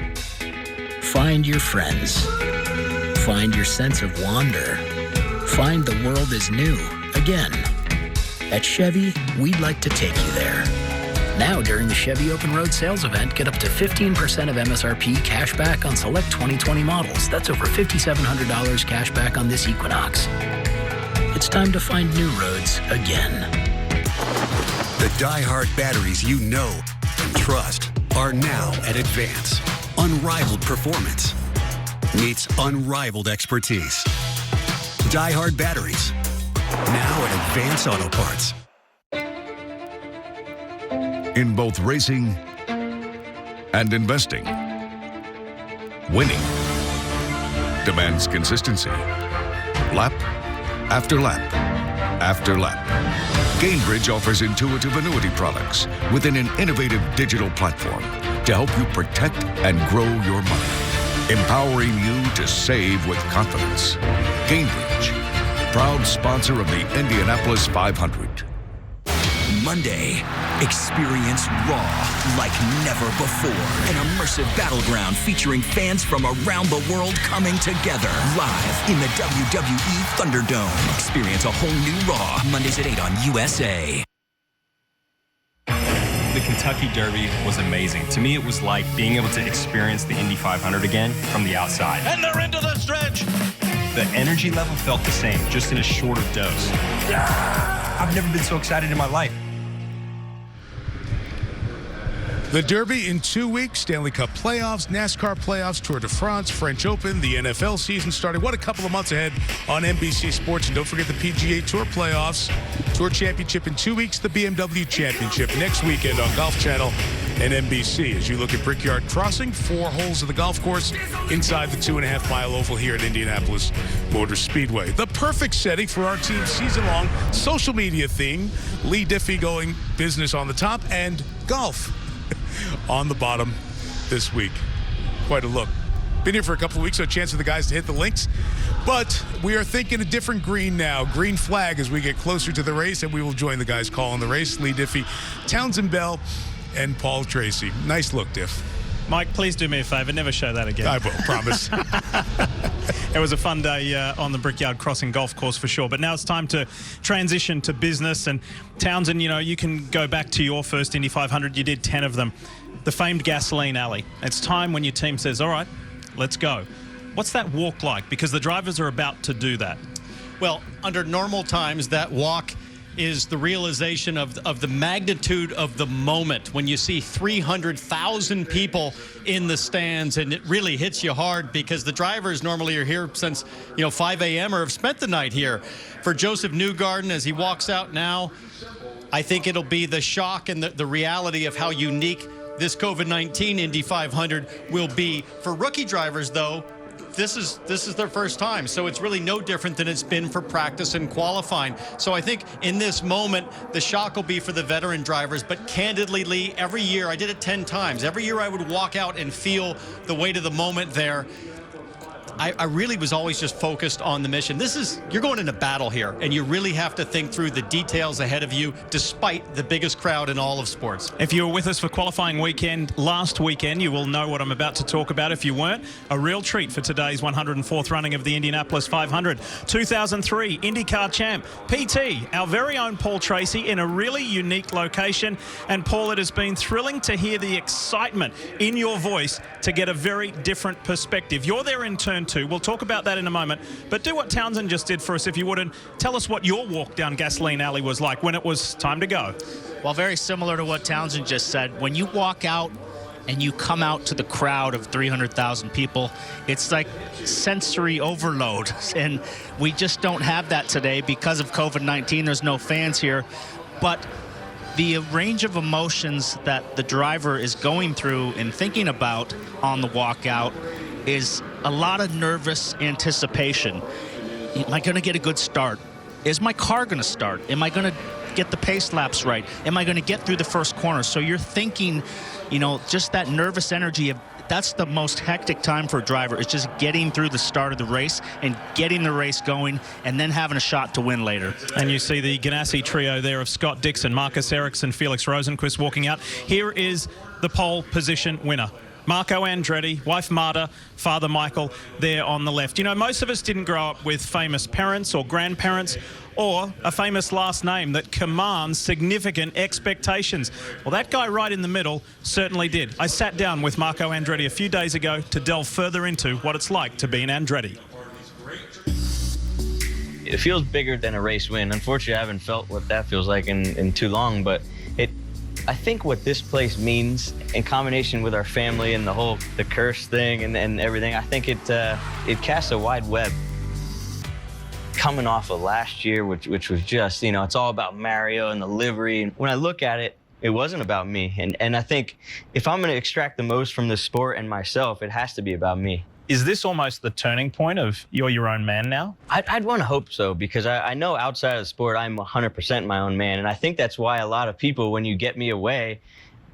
Find your friends. Find your sense of wonder. Find the world is new again. At Chevy, we'd like to take you there. Now, during the Chevy Open Road Sales Event, get up to 15% of MSRP cash back on select 2020 models. That's over $5,700 cash back on this Equinox. It's time to find new roads again. The die-hard batteries you know and trust. are now at Advance. Unrivaled performance meets unrivaled expertise. Die-Hard batteries, now at Advance Auto Parts. In both racing and investing, winning demands consistency. Lap after lap after lap. Gainbridge offers intuitive annuity products within an innovative digital platform to help you protect and grow your money, empowering you to save with confidence. Gainbridge, proud sponsor of the Indianapolis 500. Monday, experience Raw like never before. An immersive battleground featuring fans from around the world coming together live in the WWE Thunderdome. Experience a whole new Raw, Mondays at 8 on USA. The Kentucky Derby was amazing. To me, it was like being able to experience the Indy 500 again from the outside. And they're into the stretch. The energy level felt the same, just in a shorter dose. I've never been so excited in my life. The Derby in 2 weeks, Stanley Cup playoffs, NASCAR playoffs, Tour de France, French Open, the NFL season starting. What a couple of months ahead on NBC Sports. And don't forget the PGA Tour playoffs, Tour Championship in 2 weeks, the BMW Championship next weekend on Golf Channel and NBC. As you look at Brickyard Crossing, 4 holes of the golf course inside the 2.5-mile oval here at Indianapolis Motor Speedway. The perfect setting for our team's season-long social media theme. Lee Diffie going business on the top and golf on the bottom this week. Quite a look. Been here for a couple of weeks, so a chance for the guys to hit the links. But we are thinking a different green now. Green flag as we get closer to the race, and we will join the guys calling the race. Lee Diffie, Townsend Bell, and Paul Tracy. Nice look, Diff. Mike, please do me a favor. Never show that again. I will, promise. It was a fun day on the Brickyard Crossing golf course for sure. But now it's time to transition to business. And Townsend, you know, you can go back to your first Indy 500. You did 10 of them. The famed gasoline alley. It's time when your team says, all right, let's go. What's that walk like? Because the drivers are about to do that. Well, under normal times, that walk is the realization of the magnitude of the moment when you see 300,000 people in the stands, and it really hits you hard because the drivers normally are here since 5 a.m. or have spent the night here. For Joseph Newgarden, as he walks out now, I think it'll be the shock and the reality of how unique this COVID-19 Indy 500 will be. For rookie drivers, though, this is their first time, so it's really no different than it's been for practice and qualifying. So I think in this moment, the shock will be for the veteran drivers. But candidly, Lee, every year, I did it 10 times. Every year I would walk out and feel the weight of the moment there. I really was always just focused on the mission. You're going into battle here, and you really have to think through the details ahead of you, despite the biggest crowd in all of sports. If you were with us for qualifying weekend last weekend, you will know what I'm about to talk about. If you weren't, a real treat for today's 104th running of the Indianapolis 500. 2003 IndyCar champ, PT, our very own Paul Tracy, in a really unique location. And Paul, it has been thrilling to hear the excitement in your voice to get a very different perspective. You're there in turn 2. We'll talk about that in a moment. But do what Townsend just did for us, if you would, and tell us what your walk down Gasoline Alley was like when it was time to go. Well, very similar to what Townsend just said. When you walk out and you come out to the crowd of 300,000 people, it's like sensory overload. And we just don't have that today because of COVID-19. There's no fans here. But the range of emotions that the driver is going through and thinking about on the walkout is a lot of nervous anticipation. Am I going to get a good start? Is my car going to start? Am I going to get the pace laps right? Am I going to get through the first corner? So you're thinking, just that nervous energy of that's the most hectic time for a driver. It's just getting through the start of the race and getting the race going and then having a shot to win later. And you see the Ganassi trio there of Scott Dixon, Marcus Ericsson, Felix Rosenquist walking out. Here is the pole position winner. Marco Andretti, wife Marta, father Michael, there on the left. Most of us didn't grow up with famous parents or grandparents or a famous last name that commands significant expectations. Well, that guy right in the middle certainly did. I sat down with Marco Andretti a few days ago to delve further into what it's like to be an Andretti. It feels bigger than a race win. Unfortunately, I haven't felt what that feels like in too long, but I think what this place means, in combination with our family and the curse thing and everything, I think it casts a wide web. Coming off of last year, which was just, it's all about Mario and the livery. And when I look at it, it wasn't about me. And I think if I'm going to extract the most from the sport and myself, it has to be about me. Is this almost the turning point of you're your own man now? I'd want to hope so, because I know outside of the sport, I'm 100% my own man. And I think that's why a lot of people, when you get me away,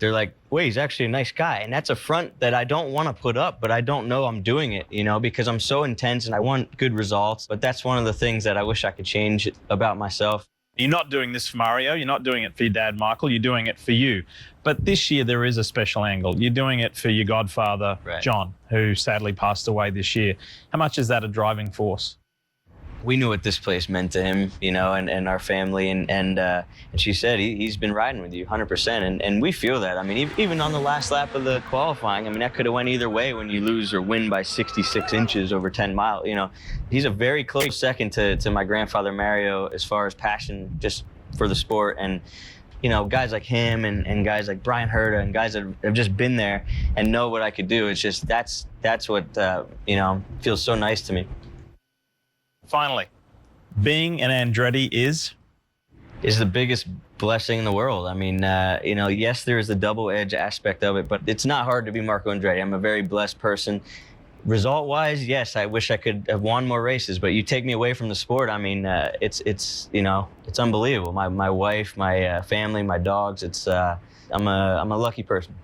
they're like, wait, he's actually a nice guy. And that's a front that I don't want to put up, but I don't know I'm doing it, because I'm so intense and I want good results. But that's one of the things that I wish I could change about myself. You're not doing this for Mario. You're not doing it for your dad, Michael. You're doing it for you. But this year, there is a special angle. You're doing it for your godfather, right, John, who sadly passed away this year. How much is that a driving force? We knew what this place meant to him, and our family. And she said, he's been riding with you 100%. And we feel that. I mean, even on the last lap of the qualifying, I mean, that could have went either way when you lose or win by 66 inches over 10 miles. He's a very close second to my grandfather, Mario, as far as passion just for the sport. And, guys like him and guys like Brian Herta and guys that have just been there and know what I could do. It's just, that's what, feels so nice to me. Finally, being an Andretti is the biggest blessing in the world. I mean, yes, there is the double-edged aspect of it, but it's not hard to be Marco Andretti. I'm a very blessed person. Result-wise, yes, I wish I could have won more races, but you take me away from the sport, I mean, it's unbelievable. My wife, my family, my dogs, I'm a lucky person.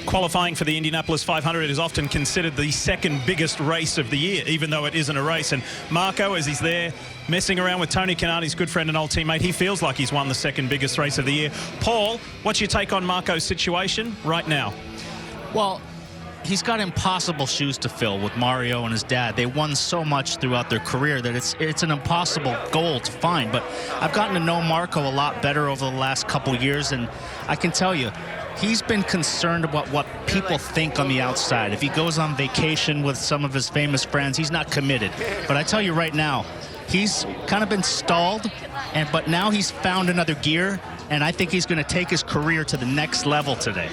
Qualifying for the Indianapolis 500 is often considered the second biggest race of the year, even though it isn't a race. And Marco, as he's there messing around with Tony Kanaan, his good friend and old teammate, he feels like he's won the second biggest race of the year. Paul, what's your take on Marco's situation right now? Well, he's got impossible shoes to fill with Mario and his dad. They won so much throughout their career that it's an impossible goal to find. But I've gotten to know Marco a lot better over the last couple years, and I can tell you, he's been concerned about what people think on the outside. If he goes on vacation with some of his famous friends, he's not committed. But I tell you right now, he's kind of been stalled, but now he's found another gear, and I think he's going to take his career to the next level today.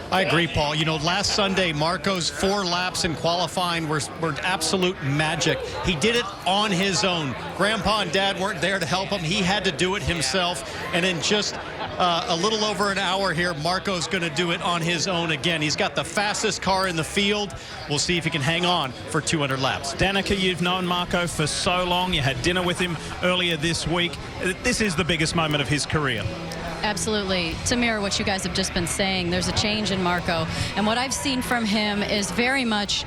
I agree, Paul. Last Sunday, Marco's 4 laps in qualifying were absolute magic. He did it on his own. Grandpa and Dad weren't there to help him. He had to do it himself. And in just a little over an hour here, Marco's going to do it on his own again. He's got the fastest car in the field. We'll see if he can hang on for 200 laps. Danica, you've known Marco for so long. You had dinner with him earlier this week. This is the biggest moment of his career. Absolutely. To mirror what you guys have just been saying, there's a change in Marco. And what I've seen from him is very much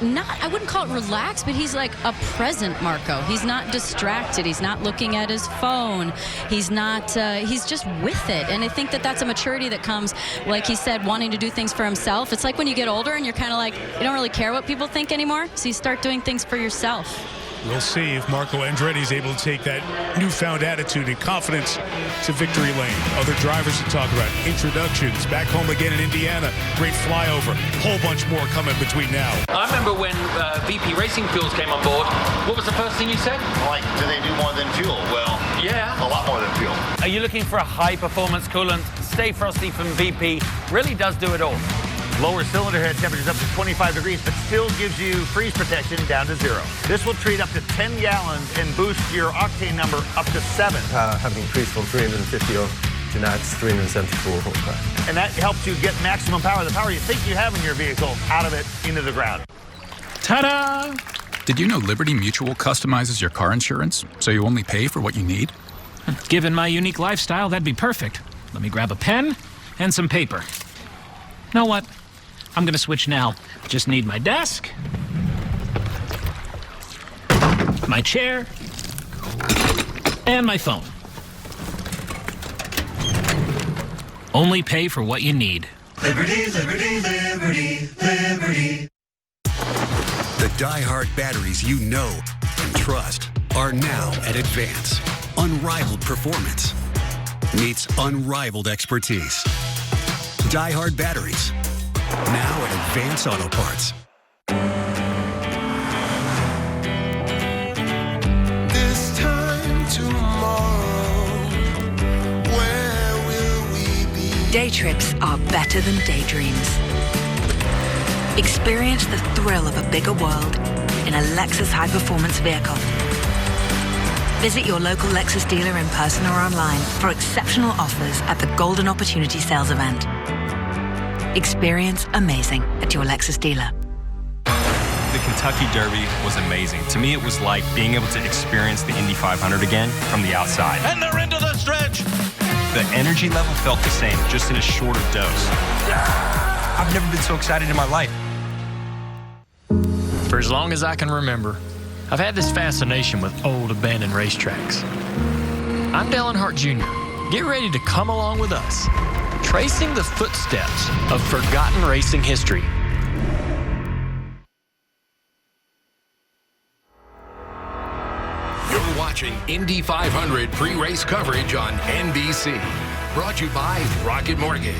I wouldn't call it relaxed, but he's like a present Marco. He's not distracted. He's not looking at his phone. He's not, he's just with it. And I think that that's a maturity that comes, like he said, wanting to do things for himself. It's like when you get older and you're kind of like, you don't really care what people think anymore. So you start doing things for yourself. We'll see if Marco Andretti is able to take that newfound attitude and confidence to victory lane. Other drivers to talk about. Introductions. Back home again in Indiana. Great flyover. Whole bunch more coming between now. I remember when VP Racing Fuels came on board. What was the first thing you said? Like, do they do more than fuel? Well, yeah, a lot more than fuel. Are you looking for a high-performance coolant? Stay Frosty from VP really does do it all. Lower cylinder head temperatures up to 25 degrees, but still gives you freeze protection down to 0. This will treat up to 10 gallons and boost your octane number up to 7. Have increased from 350 to now it's 374 horsepower. And that helps you get maximum power, the power you think you have in your vehicle, out of it into the ground. Ta-da! Did you know Liberty Mutual customizes your car insurance so you only pay for what you need? Given my unique lifestyle, that'd be perfect. Let me grab a pen and some paper. Know what? I'm gonna switch now. Just need my desk, my chair, and my phone. Only pay for what you need. Liberty, liberty, liberty, liberty. The die-hard batteries you know and trust are now at Advance. Unrivaled performance meets unrivaled expertise. Die-hard batteries, now at Advance Auto Parts. This time tomorrow, where will Day trips are better than daydreams. Experience the thrill of a bigger world in a Lexus high-performance vehicle. Visit your local Lexus dealer in person or online for exceptional offers at the Golden Opportunity Sales Event. Experience amazing at your Lexus dealer. The Kentucky Derby was amazing. To me, it was like being able to experience the Indy 500 again from the outside. And they're into the stretch. The energy level felt the same, just in a shorter dose. I've never been so excited in my life. For as long as I can remember, I've had this fascination with old abandoned racetracks. I'm Earnhardt Jr. Get ready to come along with us, tracing the footsteps of forgotten racing history. You're watching Indy 500 pre-race coverage on NBC. Brought to you by Rocket Mortgage.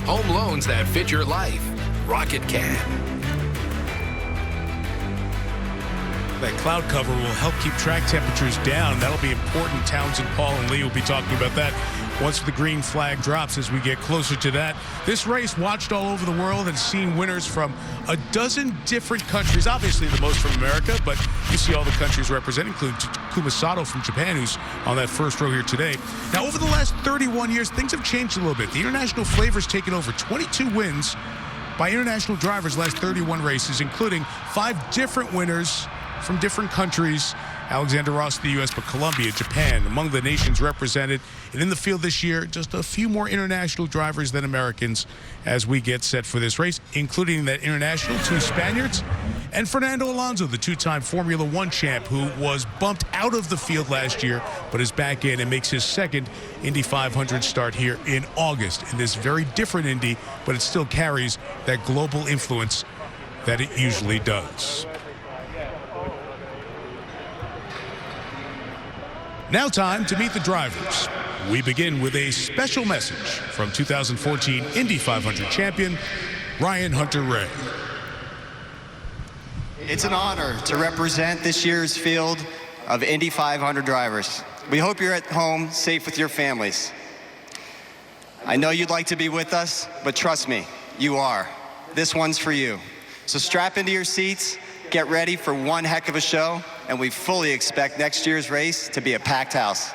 Home loans that fit your life. Rocket can. That cloud cover will help keep track temperatures down. That'll be important. Townsend, Paul, and Lee will be talking about that once the green flag drops as we get closer to that. This race watched all over the world and seen winners from a dozen different countries. Obviously the most from America, but you see all the countries represented, including Kumasato from Japan, who's on that first row here today. Now, over the last 31 years, things have changed a little bit. The international flavor's taken over. 22 wins by international drivers last 31 races, including 5 different winners from different countries. Alexander Rossi, the U.S., but Colombia, Japan, among the nations represented. And in the field this year, just a few more international drivers than Americans as we get set for this race, including that international 2 Spaniards and Fernando Alonso, the 2-time Formula One champ, who was bumped out of the field last year, but is back in and makes his second Indy 500 start here in August in this very different Indy, but it still carries that global influence that it usually does. Now time to meet the drivers. We begin with a special message from 2014 Indy 500 champion, Ryan Hunter-Reay. It's an honor to represent this year's field of Indy 500 drivers. We hope you're at home safe with your families. I know you'd like to be with us, but trust me, you are. This one's for you. So strap into your seats, get ready for one heck of a show, and we fully expect next year's race to be a packed house.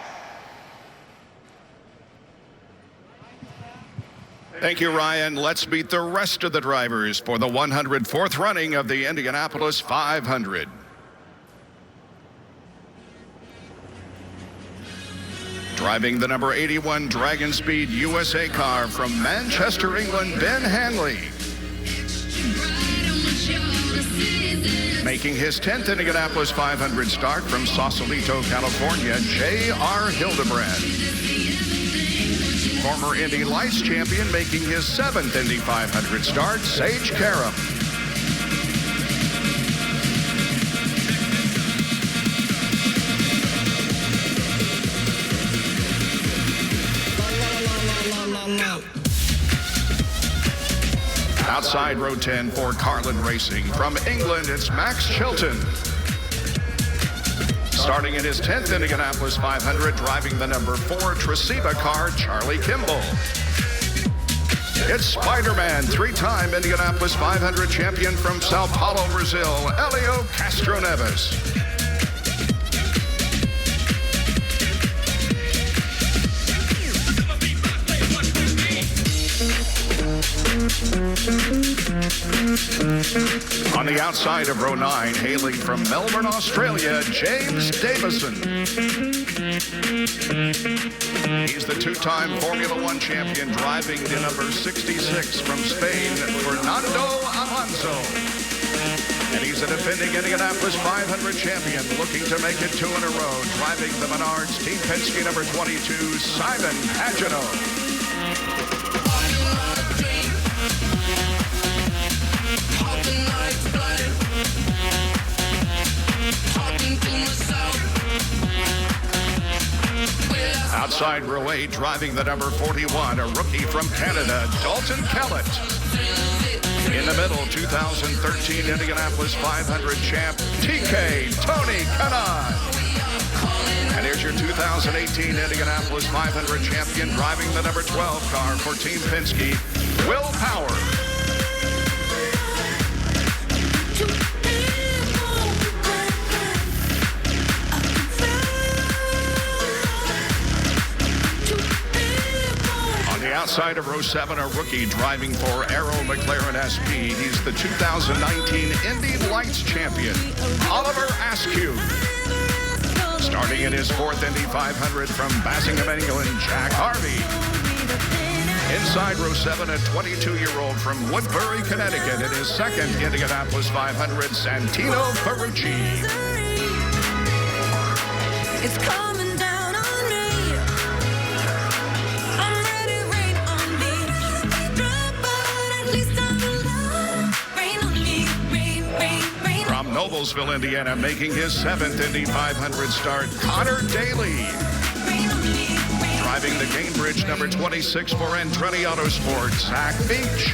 Thank you, Ryan. Let's meet the rest of the drivers for the 104th running of the Indianapolis 500. Driving the number 81 Dragon Speed USA car from Manchester, England, Ben Hanley. Making his 10th Indianapolis 500 start from Sausalito, California, J.R. Hildebrand. Former Indy Lights champion making his 7th Indy 500 start, Sage Karam. Outside row 10 for Carlin Racing. From England, it's Max Chilton. Starting in his 10th Indianapolis 500, driving the number 4 Tresiba car, Charlie Kimball. It's Spider-Man, 3-time Indianapolis 500 champion from Sao Paulo, Brazil, Helio Castroneves. On the outside of row 9, hailing from Melbourne, Australia, James Davison. He's the 2-time Formula One champion, driving the number 66 from Spain, Fernando Alonso. And he's a defending Indianapolis 500 champion, looking to make it 2 in a row, driving the Menards Team Penske number 22, Simon Pagenaud. Outside row 8, driving the number 41, a rookie from Canada, Dalton Kellett. In the middle, 2013 Indianapolis 500 champ, TK Tony Kanaan. And here's your 2018 Indianapolis 500 champion, driving the number 12 car for Team Penske, Will Power. On the outside of row 7, a rookie driving for Aero McLaren SP. He's the 2019 Indy Lights champion, Oliver Askew. Starting in his 4th Indy 500 from Bassingham, England, Jack Harvey. Inside row 7, a 22-year-old from Woodbury, Connecticut, in his 2nd Indianapolis 500, Santino Ferrucci. It's coming down on me. I'm ready, rain on me. Drop, but at least I'm alive. Rain on me, rain, rain, rain. From Noblesville, Indiana, making his 7th Indy 500 start, Connor Daly. Driving the Cambridge number 26 for Andretti Autosport, Zach Beach.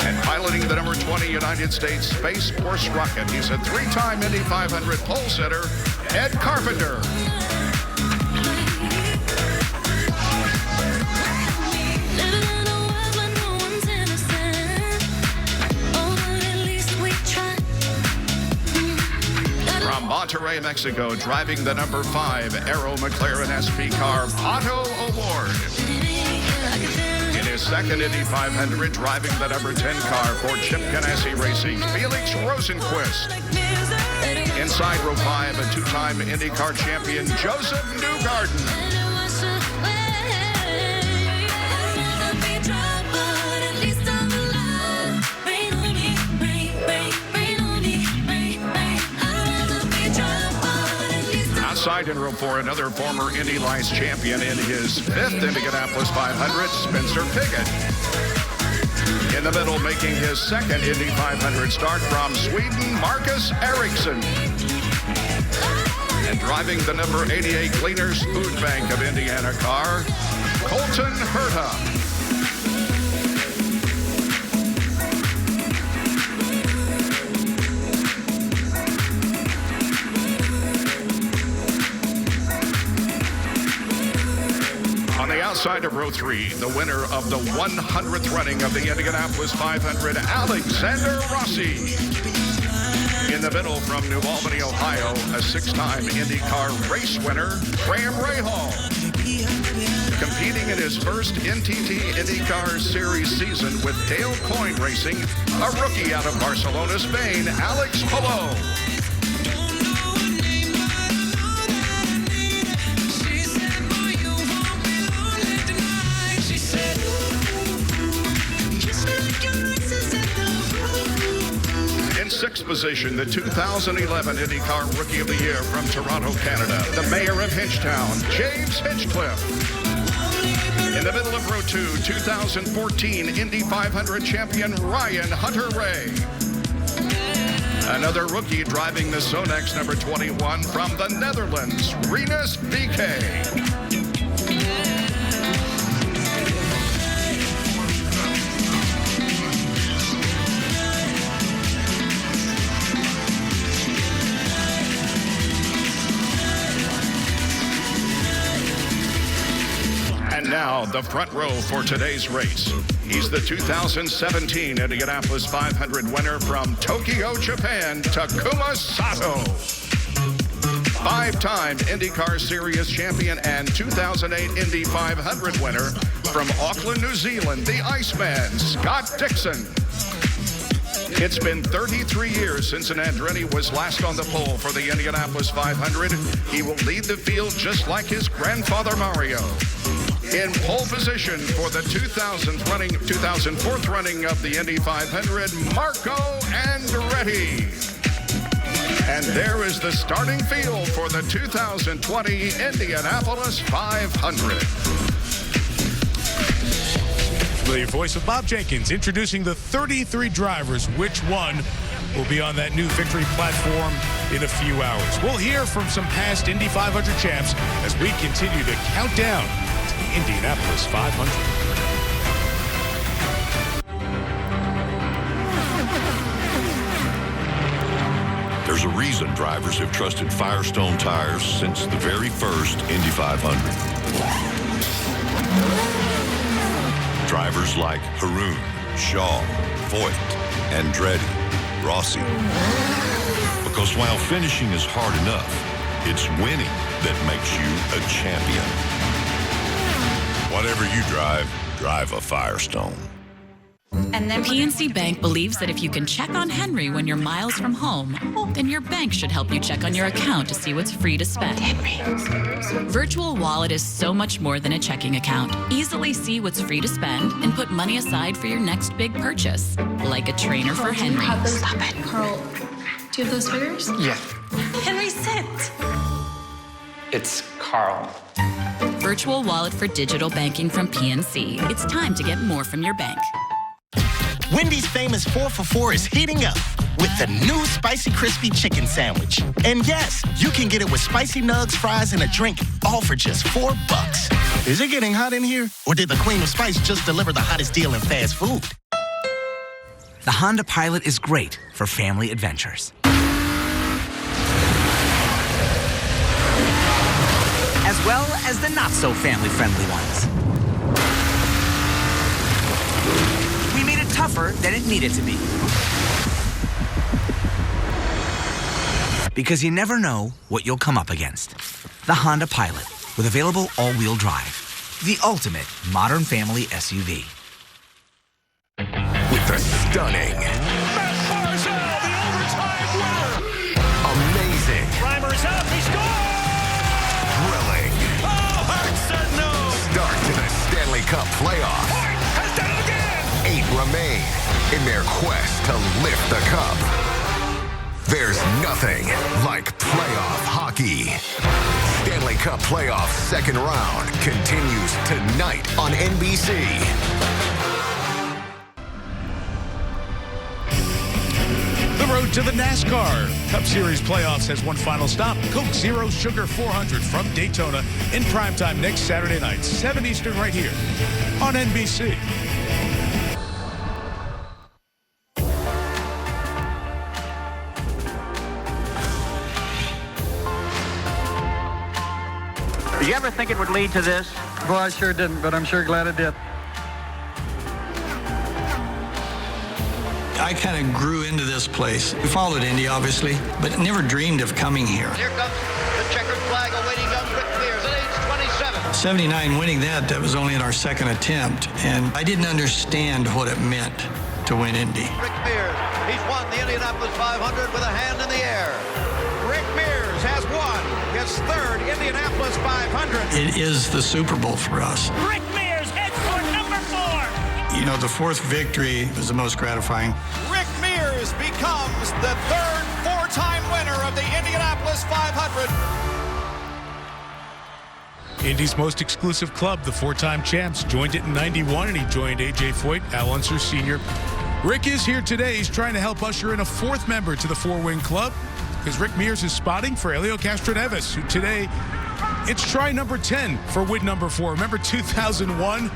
And piloting the number 20 United States Space Force rocket, he's a 3-time Indy 500 pole sitter, Ed Carpenter. From Monterrey, Mexico, driving the number 5 Aero McLaren SP car, Pagenaud Award. In his 2nd Indy 500, driving the number 10 car for Chip Ganassi Racing, Felix Rosenquist. Inside row 5, a 2-time IndyCar champion, Joseph Newgarden. Outside in row 4, another former Indy Lights champion in his 5th Indianapolis 500, Spencer Pigot. In the middle, making his 2nd Indy 500 start from Sweden, Marcus Ericsson. And driving the number 88 Cleaners Food Bank of Indiana car, Colton Herta. Outside of row 3, the winner of the 100th running of the Indianapolis 500, Alexander Rossi. In the middle from New Albany, Ohio, a 6-time IndyCar race winner, Graham Rahal. Competing in his first NTT IndyCar Series season with Dale Coyne Racing, a rookie out of Barcelona, Spain, Alex Palou. In 6th position, the 2011 IndyCar Rookie of the Year from Toronto, Canada, the mayor of Hinchtown, James Hinchcliffe. In the middle of row 2, 2014 Indy 500 champion Ryan Hunter-Reay. Another rookie driving the Sonex number 21 from the Netherlands, Rinus VK. And now, the front row for today's race. He's the 2017 Indianapolis 500 winner from Tokyo, Japan, Takuma Sato. 5-time IndyCar Series champion and 2008 Indy 500 winner from Auckland, New Zealand, the Iceman, Scott Dixon. It's been 33 years since an Andretti was last on the pole for the Indianapolis 500. He will lead the field just like his grandfather Mario. In pole position for the 2004th running of the Indy 500, Marco Andretti. And there is the starting field for the 2020 Indianapolis 500. The voice of Bob Jenkins introducing the 33 drivers. Which one will be on that new victory platform in a few hours? We'll hear from some past Indy 500 champs as we continue to count down to the Indianapolis 500. There's There's a reason drivers have trusted Firestone tires since the very first Indy 500. Drivers like Haroon, Shaw, Voigt, Andretti, Rossi. Because while finishing is hard enough, it's winning that makes you a champion. Whatever you drive a Firestone. And then PNC Bank believes that if you can check on Henry when you're miles from home, then your bank should help you check on your account to see what's free to spend. Virtual Wallet is so much more than a checking account. Easily see what's free to spend and put money aside for your next big purchase, like a trainer for Henry. Stop it. Carl, do you have those figures? Yeah. Henry, sit. It's Carl. Virtual Wallet for digital banking from PNC. It's time to get more from your bank. Wendy's famous 4 for $4 is heating up with the new Spicy Crispy Chicken Sandwich. And yes, you can get it with spicy nugs, fries, and a drink, all for just $4. Is it getting hot in here? Or did the Queen of Spice just deliver the hottest deal in fast food? The Honda Pilot is great for family adventures. As well as the not-so-family-friendly ones. We made it tougher than it needed to be. Because you never know what you'll come up against. The Honda Pilot, with available all-wheel drive. The ultimate modern family SUV. With the stunning, amazing, Reimer's up, he scores! thrilling, start to the Stanley Cup playoffs. Has done it again! 8 remain in their quest to lift the cup. There's nothing like playoff hockey. Stanley Cup playoffs second round continues tonight on NBC. The road to the NASCAR Cup Series playoffs has one final stop. Coke Zero Sugar 400 from Daytona in primetime next Saturday night, 7 Eastern, right here on NBC. Did you ever think it would lead to this? Well, I sure didn't, but I'm sure glad it did. I kind of grew into this place. We followed Indy, obviously, but never dreamed of coming here. Here comes the checkered flag awaiting young Rick Mears at age 27. 79, winning that was only in our second attempt, and I didn't understand what it meant to win Indy. Rick Mears, he's won the Indianapolis 500 with a hand in the air. Rick Mears has won his third Indianapolis 500. It is the Super Bowl for us. Rick Mears heads for number 4. You know, the fourth victory was the most gratifying. Rick Mears becomes the third four-time winner of the Indianapolis 500. Indy's most exclusive club, the 4-time champs, joined it in '91, and he joined A.J. Foyt, Al Unser Sr. Rick is here today. He's trying to help usher in a 4th member to the 4-win club, because Rick Mears is spotting for Helio Castroneves, who today, it's try number 10 for win number 4. Remember 2001?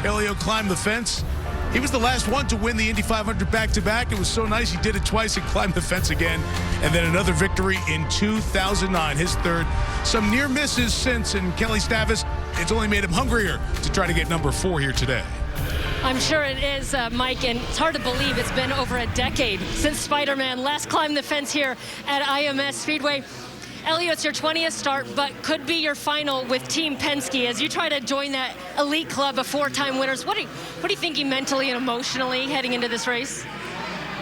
Helio climbed the fence. He was the last one to win the Indy 500 back-to-back. It was so nice he did it twice and climbed the fence again. And then another victory in 2009, his third. Some near misses since, and Kelly Stavis, it's only made him hungrier to try to get number 4 here today. I'm sure it is, Mike, and it's hard to believe it's been over a decade since Spider-Man last climbed the fence here at IMS Speedway. Helio, it's your 20th start, but could be your final with Team Penske as you try to join that elite club of 4-time winners. What are you thinking mentally and emotionally heading into this race?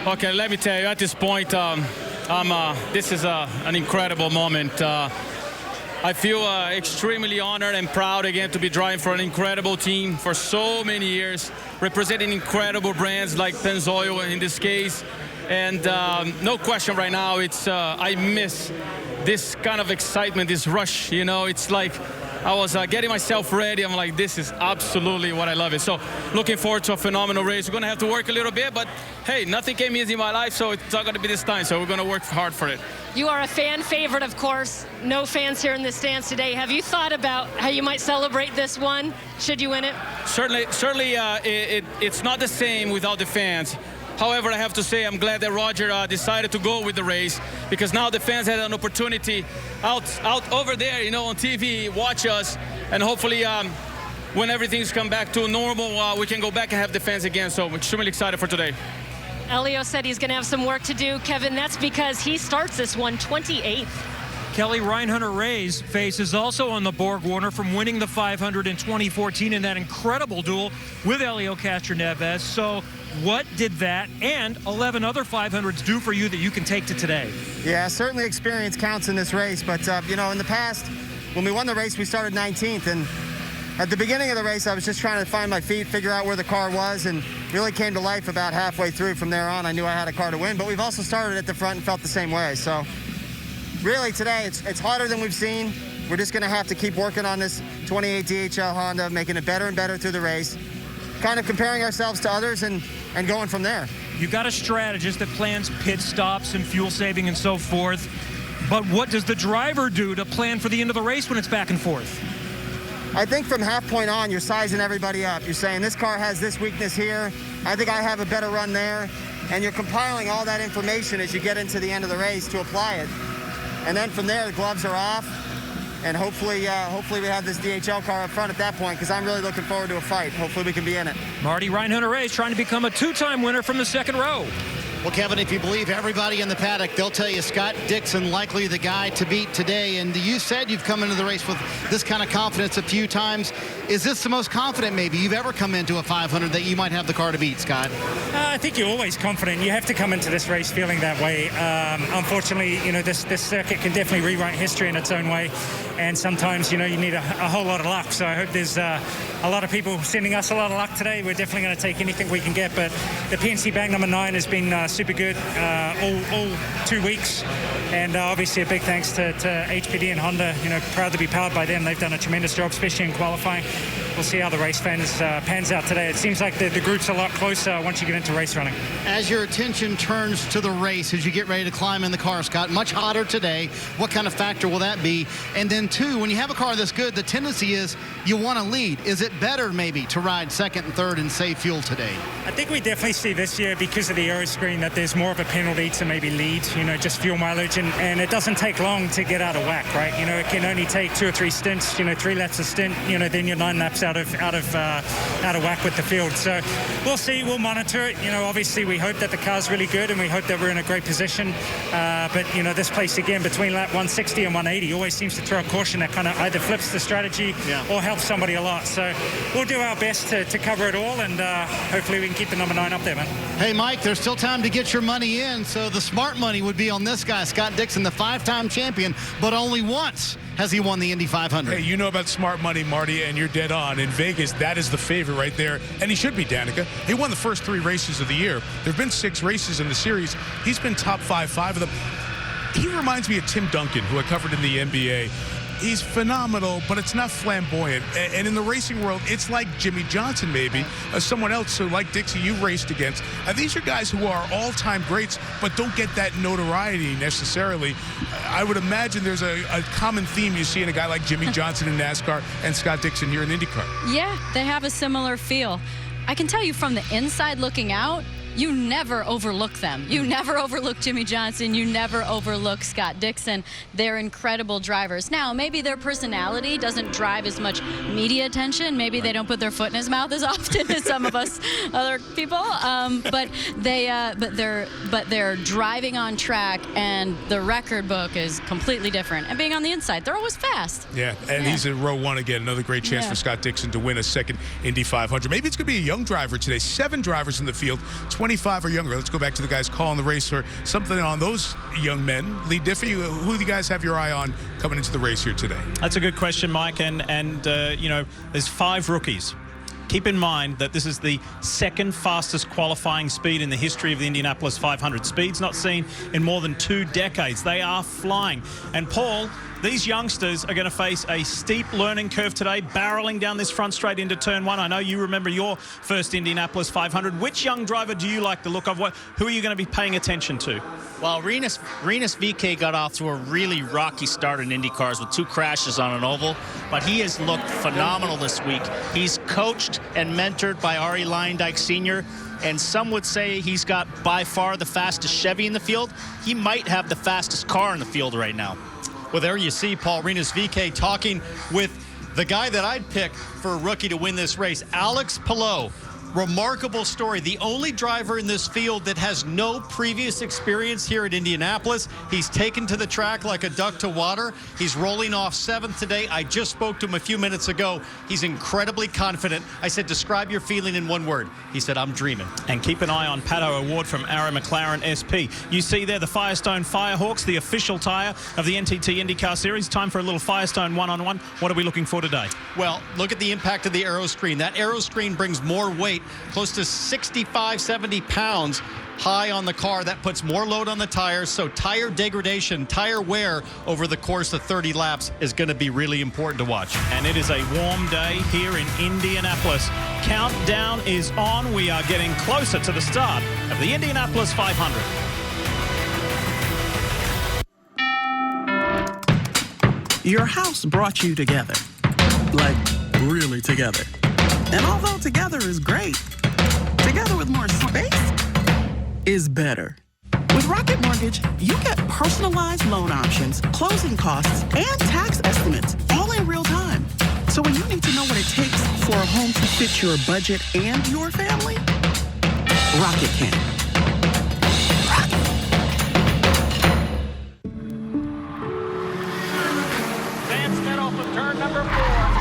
Okay, let me tell you, at this point, this is an incredible moment. I feel extremely honored and proud again to be driving for an incredible team for so many years, representing incredible brands like Pennzoil in this case. And no question right now, it's I miss this kind of excitement, this rush, you know. It's like I was getting myself ready. I'm like, this is absolutely what I love it. So looking forward to a phenomenal race. We're going to have to work a little bit, but hey, nothing came easy in my life, so it's not going to be this time. So we're going to work hard for it. You are a fan favorite, of course. No fans here in the stands today. Have you thought about how you might celebrate this one, should you win it? Certainly, it's not the same without the fans. However, I have to say I'm glad that Roger decided to go with the race, because now the fans had an opportunity out over there, you know, on TV, watch us, and hopefully when everything's come back to normal, we can go back and have the fans again. So I'm extremely excited for today. Helio said he's going to have some work to do. Kevin, that's because he starts this one 28th. Kelly, Ryan Hunter-Reay's face is also on the Borg Warner from winning the 500 in 2014 in that incredible duel with Helio Castroneves. So what did that and 11 other 500s do for you that you can take to today? Yeah, certainly experience counts in this race, but you know, in the past, when we won the race, we started 19th, and at the beginning of the race, I was just trying to find my feet, figure out where the car was, and really came to life about halfway through. From there on, I knew I had a car to win, but we've also started at the front and felt the same way. So really today, it's harder than we've seen. We're just gonna have to keep working on this 28 DHL Honda, making it better and better through the race, kind of comparing ourselves to others and going from there. You've got a strategist that plans pit stops and fuel saving and so forth, but what does the driver do to plan for the end of the race when it's back and forth? I think from half point on, you're sizing everybody up. You're saying this car has this weakness here. I think I have a better run there. And you're compiling all that information as you get into the end of the race to apply it. And then from there, the gloves are off. And hopefully we have this DHL car up front at that point, because I'm really looking forward to a fight. Hopefully we can be in it. Marty, Ryan Hunter-Reay is trying to become a two-time winner from the second row. Well, Kevin, if you believe everybody in the paddock, they'll tell you Scott Dixon likely the guy to beat today. And you said you've come into the race with this kind of confidence a few times. Is this the most confident maybe you've ever come into a 500 that you might have the car to beat, Scott? I think you're always confident. You have to come into this race feeling that way. Unfortunately, you know, this circuit can definitely rewrite history in its own way. And sometimes, you know, you need a whole lot of luck. So I hope there's a lot of people sending us a lot of luck today. We're definitely going to take anything we can get. But the PNC Bank number 9 has been super good all 2 weeks. And obviously a big thanks to HPD and Honda. You know, proud to be powered by them. They've done a tremendous job, especially in qualifying. We'll see how the race pans out today. It seems like the group's a lot closer once you get into race running. As your attention turns to the race, as you get ready to climb in the car, Scott, much hotter today. What kind of factor will that be? And then, two, when you have a car this good, the tendency is you want to lead. Is it better maybe to ride second and third and save fuel today? I think we definitely see this year, because of the aero screen, that there's more of a penalty to maybe lead, you know, just fuel mileage, and it doesn't take long to get out of whack, right? You know, it can only take 2 or 3 stints, you know, 3 laps a stint, you know, then you're 9 laps out of whack with the field. So we'll see, we'll monitor it. You know, obviously we hope that the car's really good, and we hope that we're in a great position. But you know, this place again between lap 160 and 180 always seems to throw a caution that kind of either flips the strategy or helps somebody a lot. So we'll do our best to cover it all, and hopefully we can keep the number 9 up there, man. Hey, Mike, there's still time to get your money in. So the smart money would be on this guy, Scott Dixon, the 5-time champion, but only once has he won the Indy 500. Hey, you know about smart money, Marty, and you're dead on. In Vegas, that is the favorite right there. And he should be, Danica. He won the first 3 races of the year. There have been 6 races in the series. He's been top 5 of them. He reminds me of Tim Duncan, who I covered in the NBA. He's phenomenal, but it's not flamboyant. And in the racing world, it's like Jimmy Johnson, maybe, someone else who, like Dixie, you raced against. These are guys who are all-time greats, but don't get that notoriety necessarily. I would imagine there's a common theme you see in a guy like Jimmy Johnson in NASCAR and Scott Dixon here in IndyCar. Yeah, they have a similar feel. I can tell you from the inside looking out, you never overlook them. You never overlook Jimmy Johnson. You never overlook Scott Dixon. They're incredible drivers. Now, maybe their personality doesn't drive as much media attention. Maybe they don't put their foot in his mouth as often as some of us other people. But they're driving on track, and the record book is completely different. And being on the inside, they're always fast. Yeah, and he's in row 1 again. Another great chance for Scott Dixon to win a second Indy 500. Maybe it's going to be a young driver today. 7 drivers in the field. 25 or younger. Let's go back to the guys calling the race for something on those young men. Lee Diffie, who do you guys have your eye on coming into the race here today? That's a good question, Mike. And you know, there's 5 rookies. Keep in mind that this is the 2nd fastest qualifying speed in the history of the Indianapolis 500. Speeds not seen in more than 2 decades. They are flying. And Paul, these youngsters are going to face a steep learning curve today, barreling down this front straight into turn one. I know you remember your first Indianapolis 500. Which young driver do you like the look of? Who are you going to be paying attention to? Well, Rinus VeeKay got off to a really rocky start in Indy cars with 2 crashes on an oval, but he has looked phenomenal this week. He's coached and mentored by Arie Luyendyk Sr., and some would say he's got by far the fastest Chevy in the field. He might have the fastest car in the field right now. Well, there you see Paul Rinus VeeKay talking with the guy that I'd pick for a rookie to win this race, Alex Palou. Remarkable story. The only driver in this field that has no previous experience here at Indianapolis. He's taken to the track like a duck to water. He's rolling off 7th today. I just spoke to him a few minutes ago. He's incredibly confident. I said, describe your feeling in one word. He said, I'm dreaming. And keep an eye on Pagenaud Award from Arrow McLaren SP. You see there the Firestone Firehawks, the official tyre of the NTT IndyCar Series. Time for a little Firestone one-on-one. What are we looking for today? Well, look at the impact of the aero screen. That aero screen brings more weight, close to 65, 70 pounds high on the car. That puts more load on the tires, so tire degradation, tire wear over the course of 30 laps is going to be really important to watch. And it is a warm day here in Indianapolis. Countdown is on. We are getting closer to the start of the Indianapolis 500. Your house brought you together, like really together. And although together is great, together with more space is better. With Rocket Mortgage, you get personalized loan options, closing costs, and tax estimates all in real time. So when you need to know what it takes for a home to fit your budget and your family, Rocket can. Vance met off of turn number 4.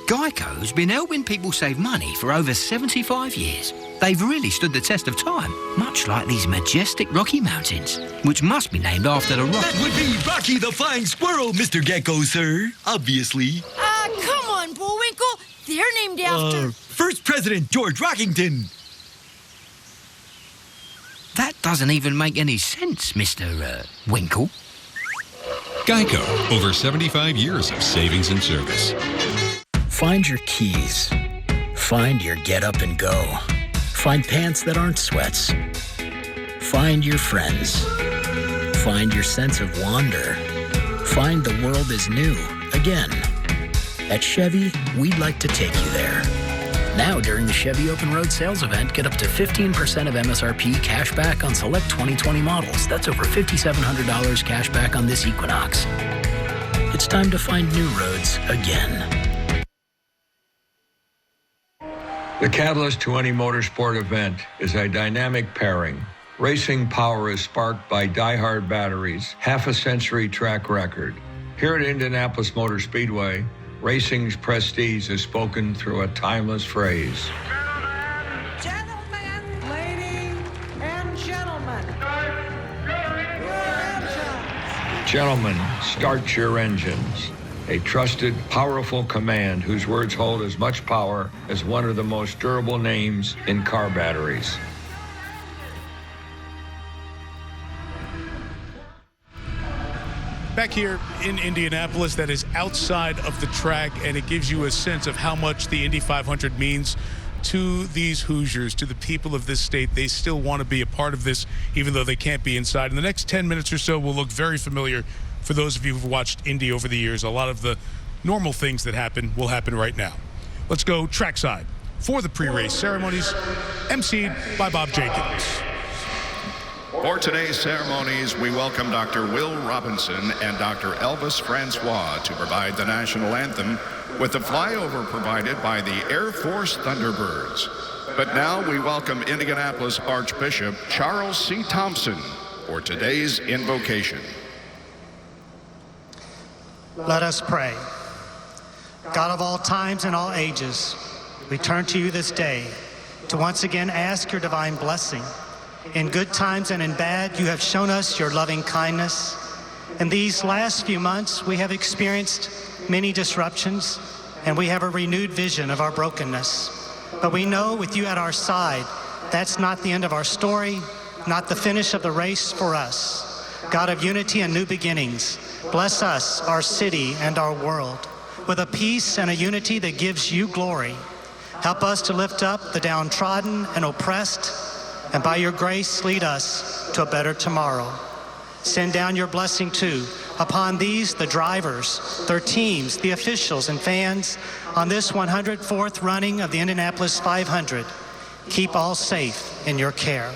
Geico's been helping people save money for over 75 years. They've really stood the test of time, much like these majestic Rocky Mountains, which must be named after the Rocky... That would be Rocky the Flying Squirrel, Mr. Gecko, sir. Obviously. Come on, Bullwinkle. They're named after... First President George Rockington. That doesn't even make any sense, Mr. Winkle. Geico, over 75 years of savings and service. Find your keys. Find your get up and go. Find pants that aren't sweats. Find your friends. Find your sense of wonder. Find the world is new again. At Chevy, we'd like to take you there. Now, during the Chevy Open Road Sales Event, get up to 15% of MSRP cash back on select 2020 models. That's over $5,700 cash back on this Equinox. It's time to find new roads again. The catalyst to any motorsport event is a dynamic pairing. Racing power is sparked by die-hard batteries, half a century track record. Here at Indianapolis Motor Speedway, racing's prestige is spoken through a timeless phrase. Gentlemen, ladies, and gentlemen, your engines. Gentlemen, start your engines. A trusted, powerful command whose words hold as much power as one of the most durable names in car batteries. Back here in Indianapolis, that is outside of the track, and it gives you a sense of how much the Indy 500 means to these Hoosiers, to the people of this state. They still want to be a part of this, even though they can't be inside. In the next 10 minutes or so will look very familiar for those of you who've watched Indy over the years. A lot of the normal things that happen will happen right now. Let's go trackside for the pre-race ceremonies, emceed by Bob Jenkins. For today's ceremonies, we welcome Dr. Will Robinson and Dr. Elvis Francois to provide the national anthem with the flyover provided by the Air Force Thunderbirds. But now we welcome Indianapolis Archbishop Charles C. Thompson for today's invocation. Let us pray. God of all times and all ages, we turn to you this day to once again ask your divine blessing. In good times and in bad, you have shown us your loving kindness. In these last few months, we have experienced many disruptions, and we have a renewed vision of our brokenness. But we know with you at our side, that's not the end of our story, not the finish of the race for us. God of unity and new beginnings, bless us, our city, and our world with a peace and a unity that gives you glory. Help us to lift up the downtrodden and oppressed, and by your grace, lead us to a better tomorrow. Send down your blessing, too, upon these, the drivers, their teams, the officials, and fans on this 104th running of the Indianapolis 500. Keep all safe in your care.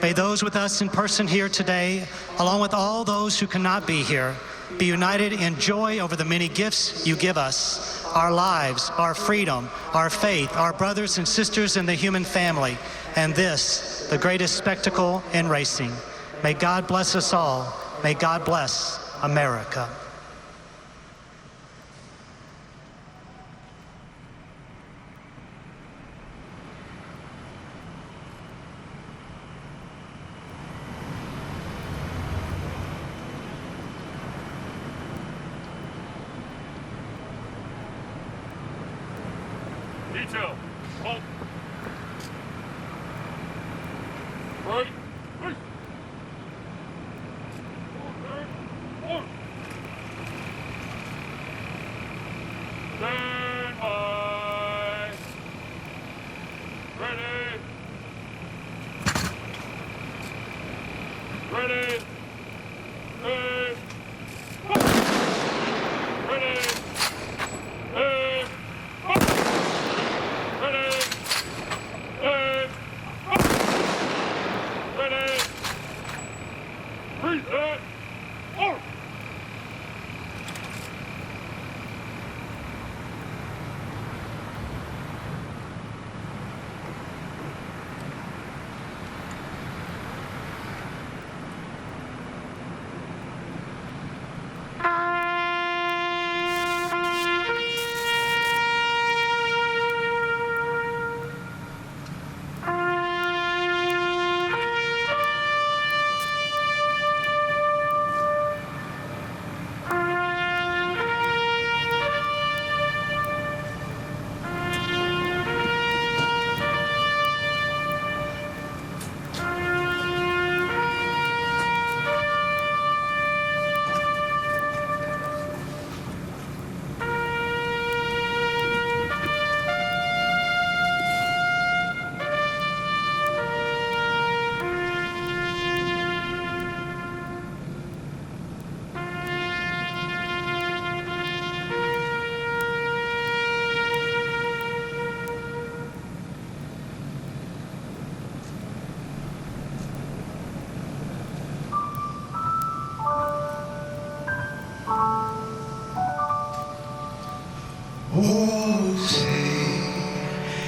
May those with us in person here today, along with all those who cannot be here, be united in joy over the many gifts you give us, our lives, our freedom, our faith, our brothers and sisters in the human family, and this, the greatest spectacle in racing. May God bless us all. May God bless America. Detail. Halt. Right. Right. Stand by. Ready. Ready. Aim. Ready. Aim. Ready. Aim. Ready. Reset. Order. Oh, say,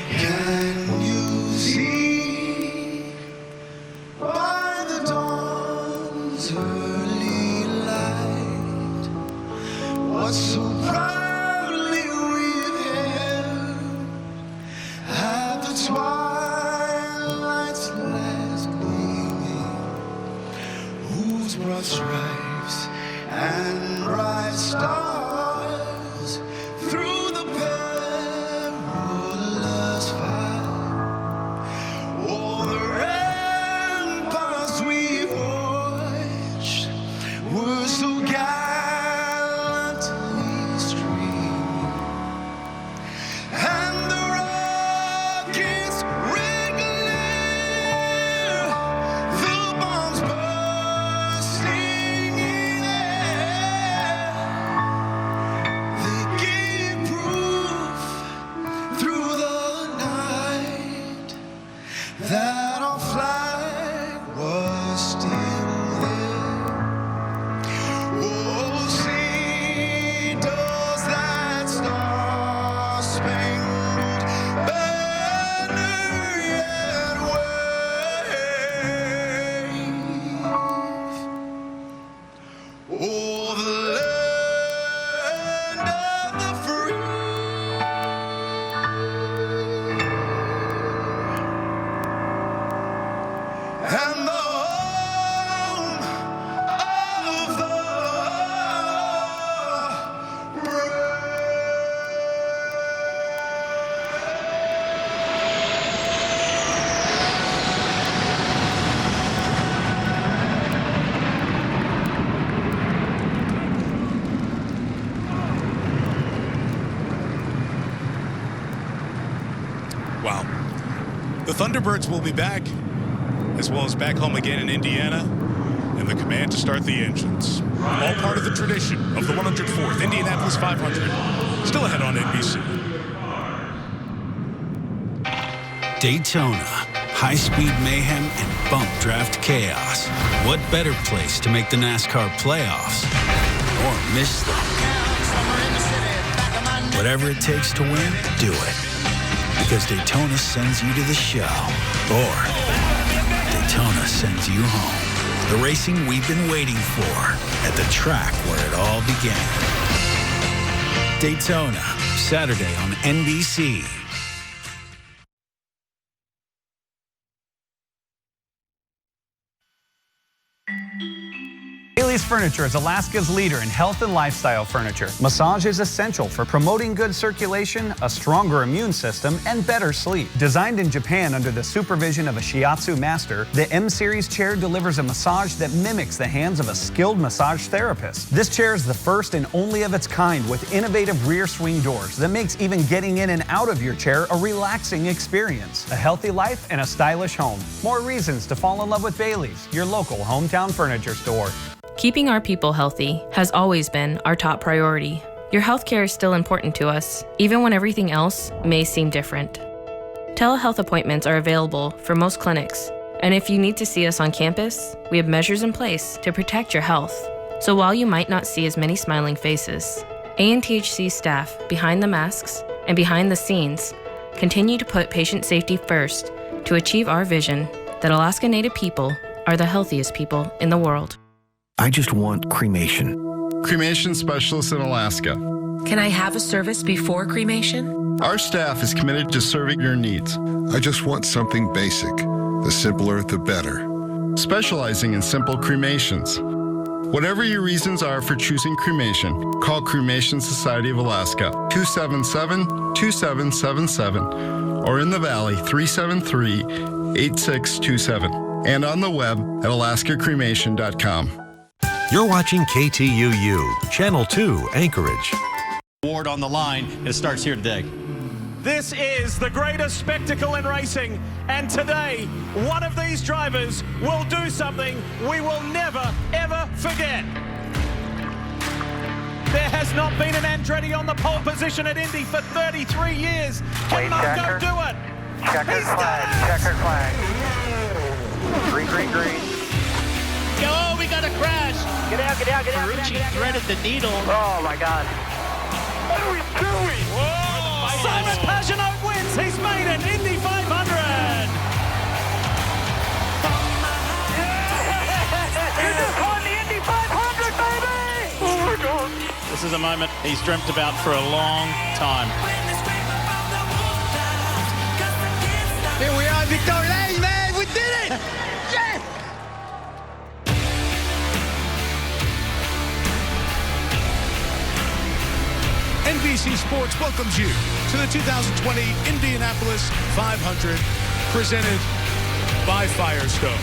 can you see by the dawn's early light what so proudly we've held at the twilight's last gleaming, whose broad stripes and bright stars through the perilous fight, oh, the ramparts we watched were so gallantly streaming, and the rockets red glare, the bombs bursting in air. They gave proof through the night that our flag was still there. Oh, see, does that star-spangled banner yet wave? Oh, the land of the free. The Thunderbirds will be back, as well as back home again in Indiana, and the command to start the engines. All part of the tradition of the 104th Indianapolis 500. Still ahead on NBC. Daytona, high-speed mayhem and bump draft chaos. What better place to make the NASCAR playoffs or miss them? Whatever it takes to win, do it. Because Daytona sends you to the show, or Daytona sends you home. The racing we've been waiting for at the track where it all began. Daytona, Saturday on NBC. Bailey's Furniture is Alaska's leader in health and lifestyle furniture. Massage is essential for promoting good circulation, a stronger immune system, and better sleep. Designed in Japan under the supervision of a shiatsu master, the M-Series chair delivers a massage that mimics the hands of a skilled massage therapist. This chair is the first and only of its kind with innovative rear swing doors that makes even getting in and out of your chair a relaxing experience. A healthy life and a stylish home. More reasons to fall in love with Bailey's, your local hometown furniture store. Keeping our people healthy has always been our top priority. Your healthcare is still important to us, even when everything else may seem different. Telehealth appointments are available for most clinics, and if you need to see us on campus, we have measures in place to protect your health. So while you might not see as many smiling faces, ANTHC staff behind the masks and behind the scenes continue to put patient safety first to achieve our vision that Alaska Native people are the healthiest people in the world. I just want cremation. Cremation specialists in Alaska. Can I have a service before cremation? Our staff is committed to serving your needs. I just want something basic. The simpler, the better. Specializing in simple cremations. Whatever your reasons are for choosing cremation, call Cremation Society of Alaska, 277-2777, or in the Valley, 373-8627, and on the web at alaskacremation.com. You're watching KTUU, Channel 2, Anchorage. Award on the line, and it starts here today. This is the greatest spectacle in racing, and today, one of these drivers will do something we will never, ever forget. There has not been an Andretti on the pole position at Indy for 33 years. Can Marco do it? Checkered flag, checkered flag. Green, green, green. Oh, we got a crash. Get out, get out, get out. Ferrucci threaded the needle. Oh, my God. What are we doing? Whoa! Simon Pagenaud wins. He's made it. Indy 500. You just won the Indy 500, baby! Oh, my God. This is a moment he's dreamt about for a long time. Here we are, Victory Lane, man. We did it. Yes. NBC Sports welcomes you to the 2020 Indianapolis 500, presented by Firestone.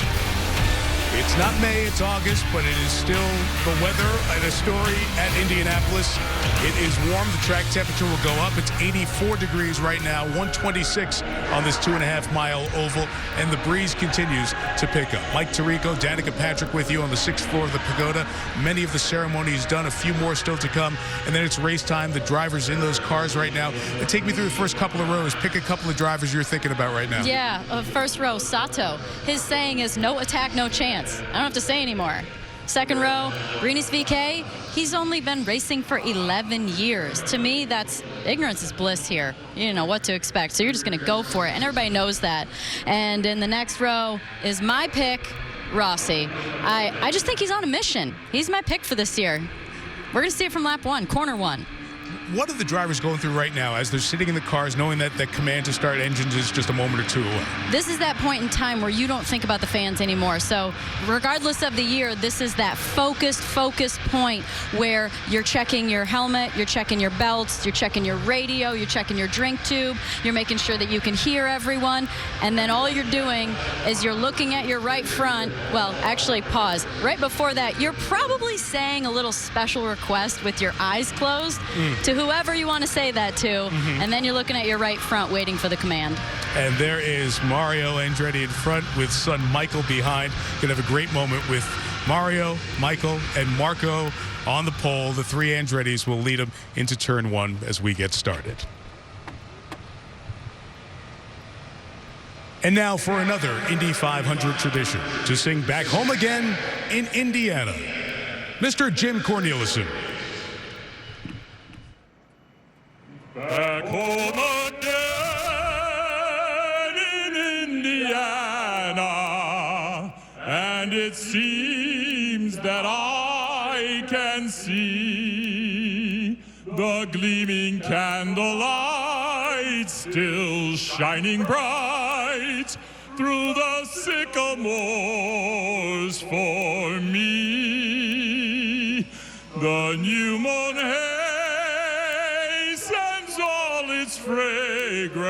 It's not May, it's August, but it is still the weather and a story at Indianapolis. It is warm. The track temperature will go up. It's 84 degrees right now, 126 on this 2.5-mile oval, and the breeze continues to pick up. Mike Tirico, Danica Patrick with you on the 6th floor of the Pagoda. Many of the ceremonies done, a few more still to come, and then it's race time. The drivers in those cars right now. Take me through the first couple of rows. Pick a couple of drivers you're thinking about right now. Yeah, first row, Sato. His saying is no attack, no chance. I don't have to say anymore. Second row, Rinus VeeKay. He's only been racing for 11 years. To me, that's ignorance is bliss here. You don't know what to expect, so you're just going to go for it, and everybody knows that. And in the next row is my pick, Rossi. I just think he's on a mission. He's my pick for this year. We're going to see it from lap 1, corner 1. What are the drivers going through right now as they're sitting in the cars knowing that the command to start engines is just a moment or two away? This is that point in time where you don't think about the fans anymore. So regardless of the year, this is that focused point where you're checking your helmet, you're checking your belts, you're checking your radio, you're checking your drink tube, you're making sure that you can hear everyone, and then all you're doing is you're looking at your right front. Well, actually, pause. Right before that, you're probably saying a little special request with your eyes closed to whoever you want to say that to. And then you're looking at your right front waiting for the command. And there is Mario Andretti in front with son Michael behind. Going to have a great moment with Mario, Michael, and Marco on the pole. The three Andrettis will lead them into turn one as we get started. And now for another Indy 500 tradition to sing Back Home Again in Indiana, Mr. Jim Corneliuson. Back home again in Indiana, and it seems that I can see the gleaming candlelight still shining bright through the sycamores for me. The new moon hay sends all its fragrance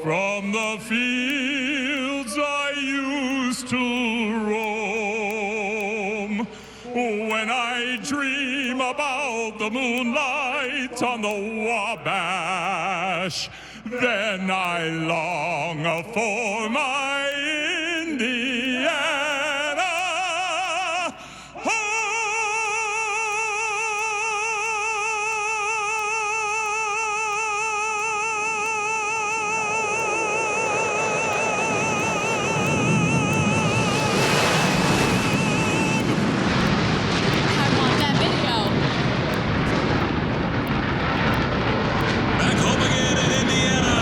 from the fields I used to roam. When I dream about the moonlight on the Wabash, then I long for my Indiana. Back home again in Indiana.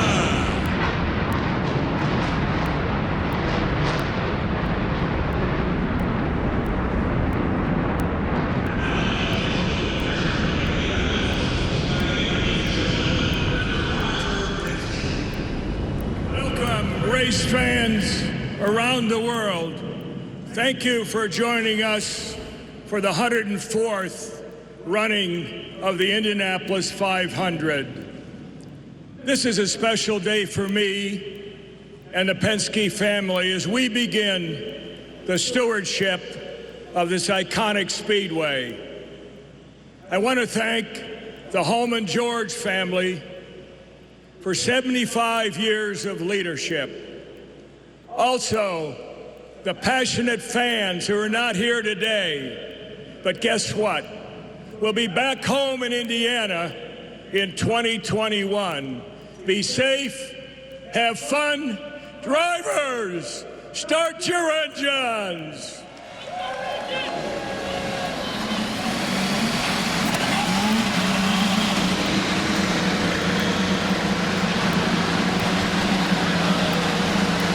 Welcome, race fans around the world. Thank you for joining us for the 104th running of the Indianapolis 500. This is a special day for me and the Penske family as we begin the stewardship of this iconic speedway. I want to thank the Holman George family for 75 years of leadership. Also, the passionate fans who are not here today, but guess what? We'll be back home in Indiana in 2021. Be safe, have fun. Drivers, start your engines.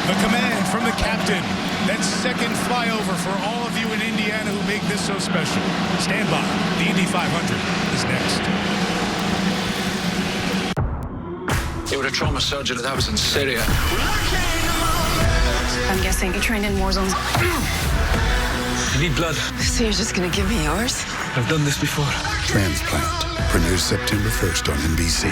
The command from the captain. That second flyover for all of you in Indiana who make this so special. Stand by. The Indy 500 is next. You were a trauma surgeon that was in Syria. I'm guessing you trained in war zones. You need blood. So you're just gonna give me yours? I've done this before. Transplant. Premieres September 1st on NBC.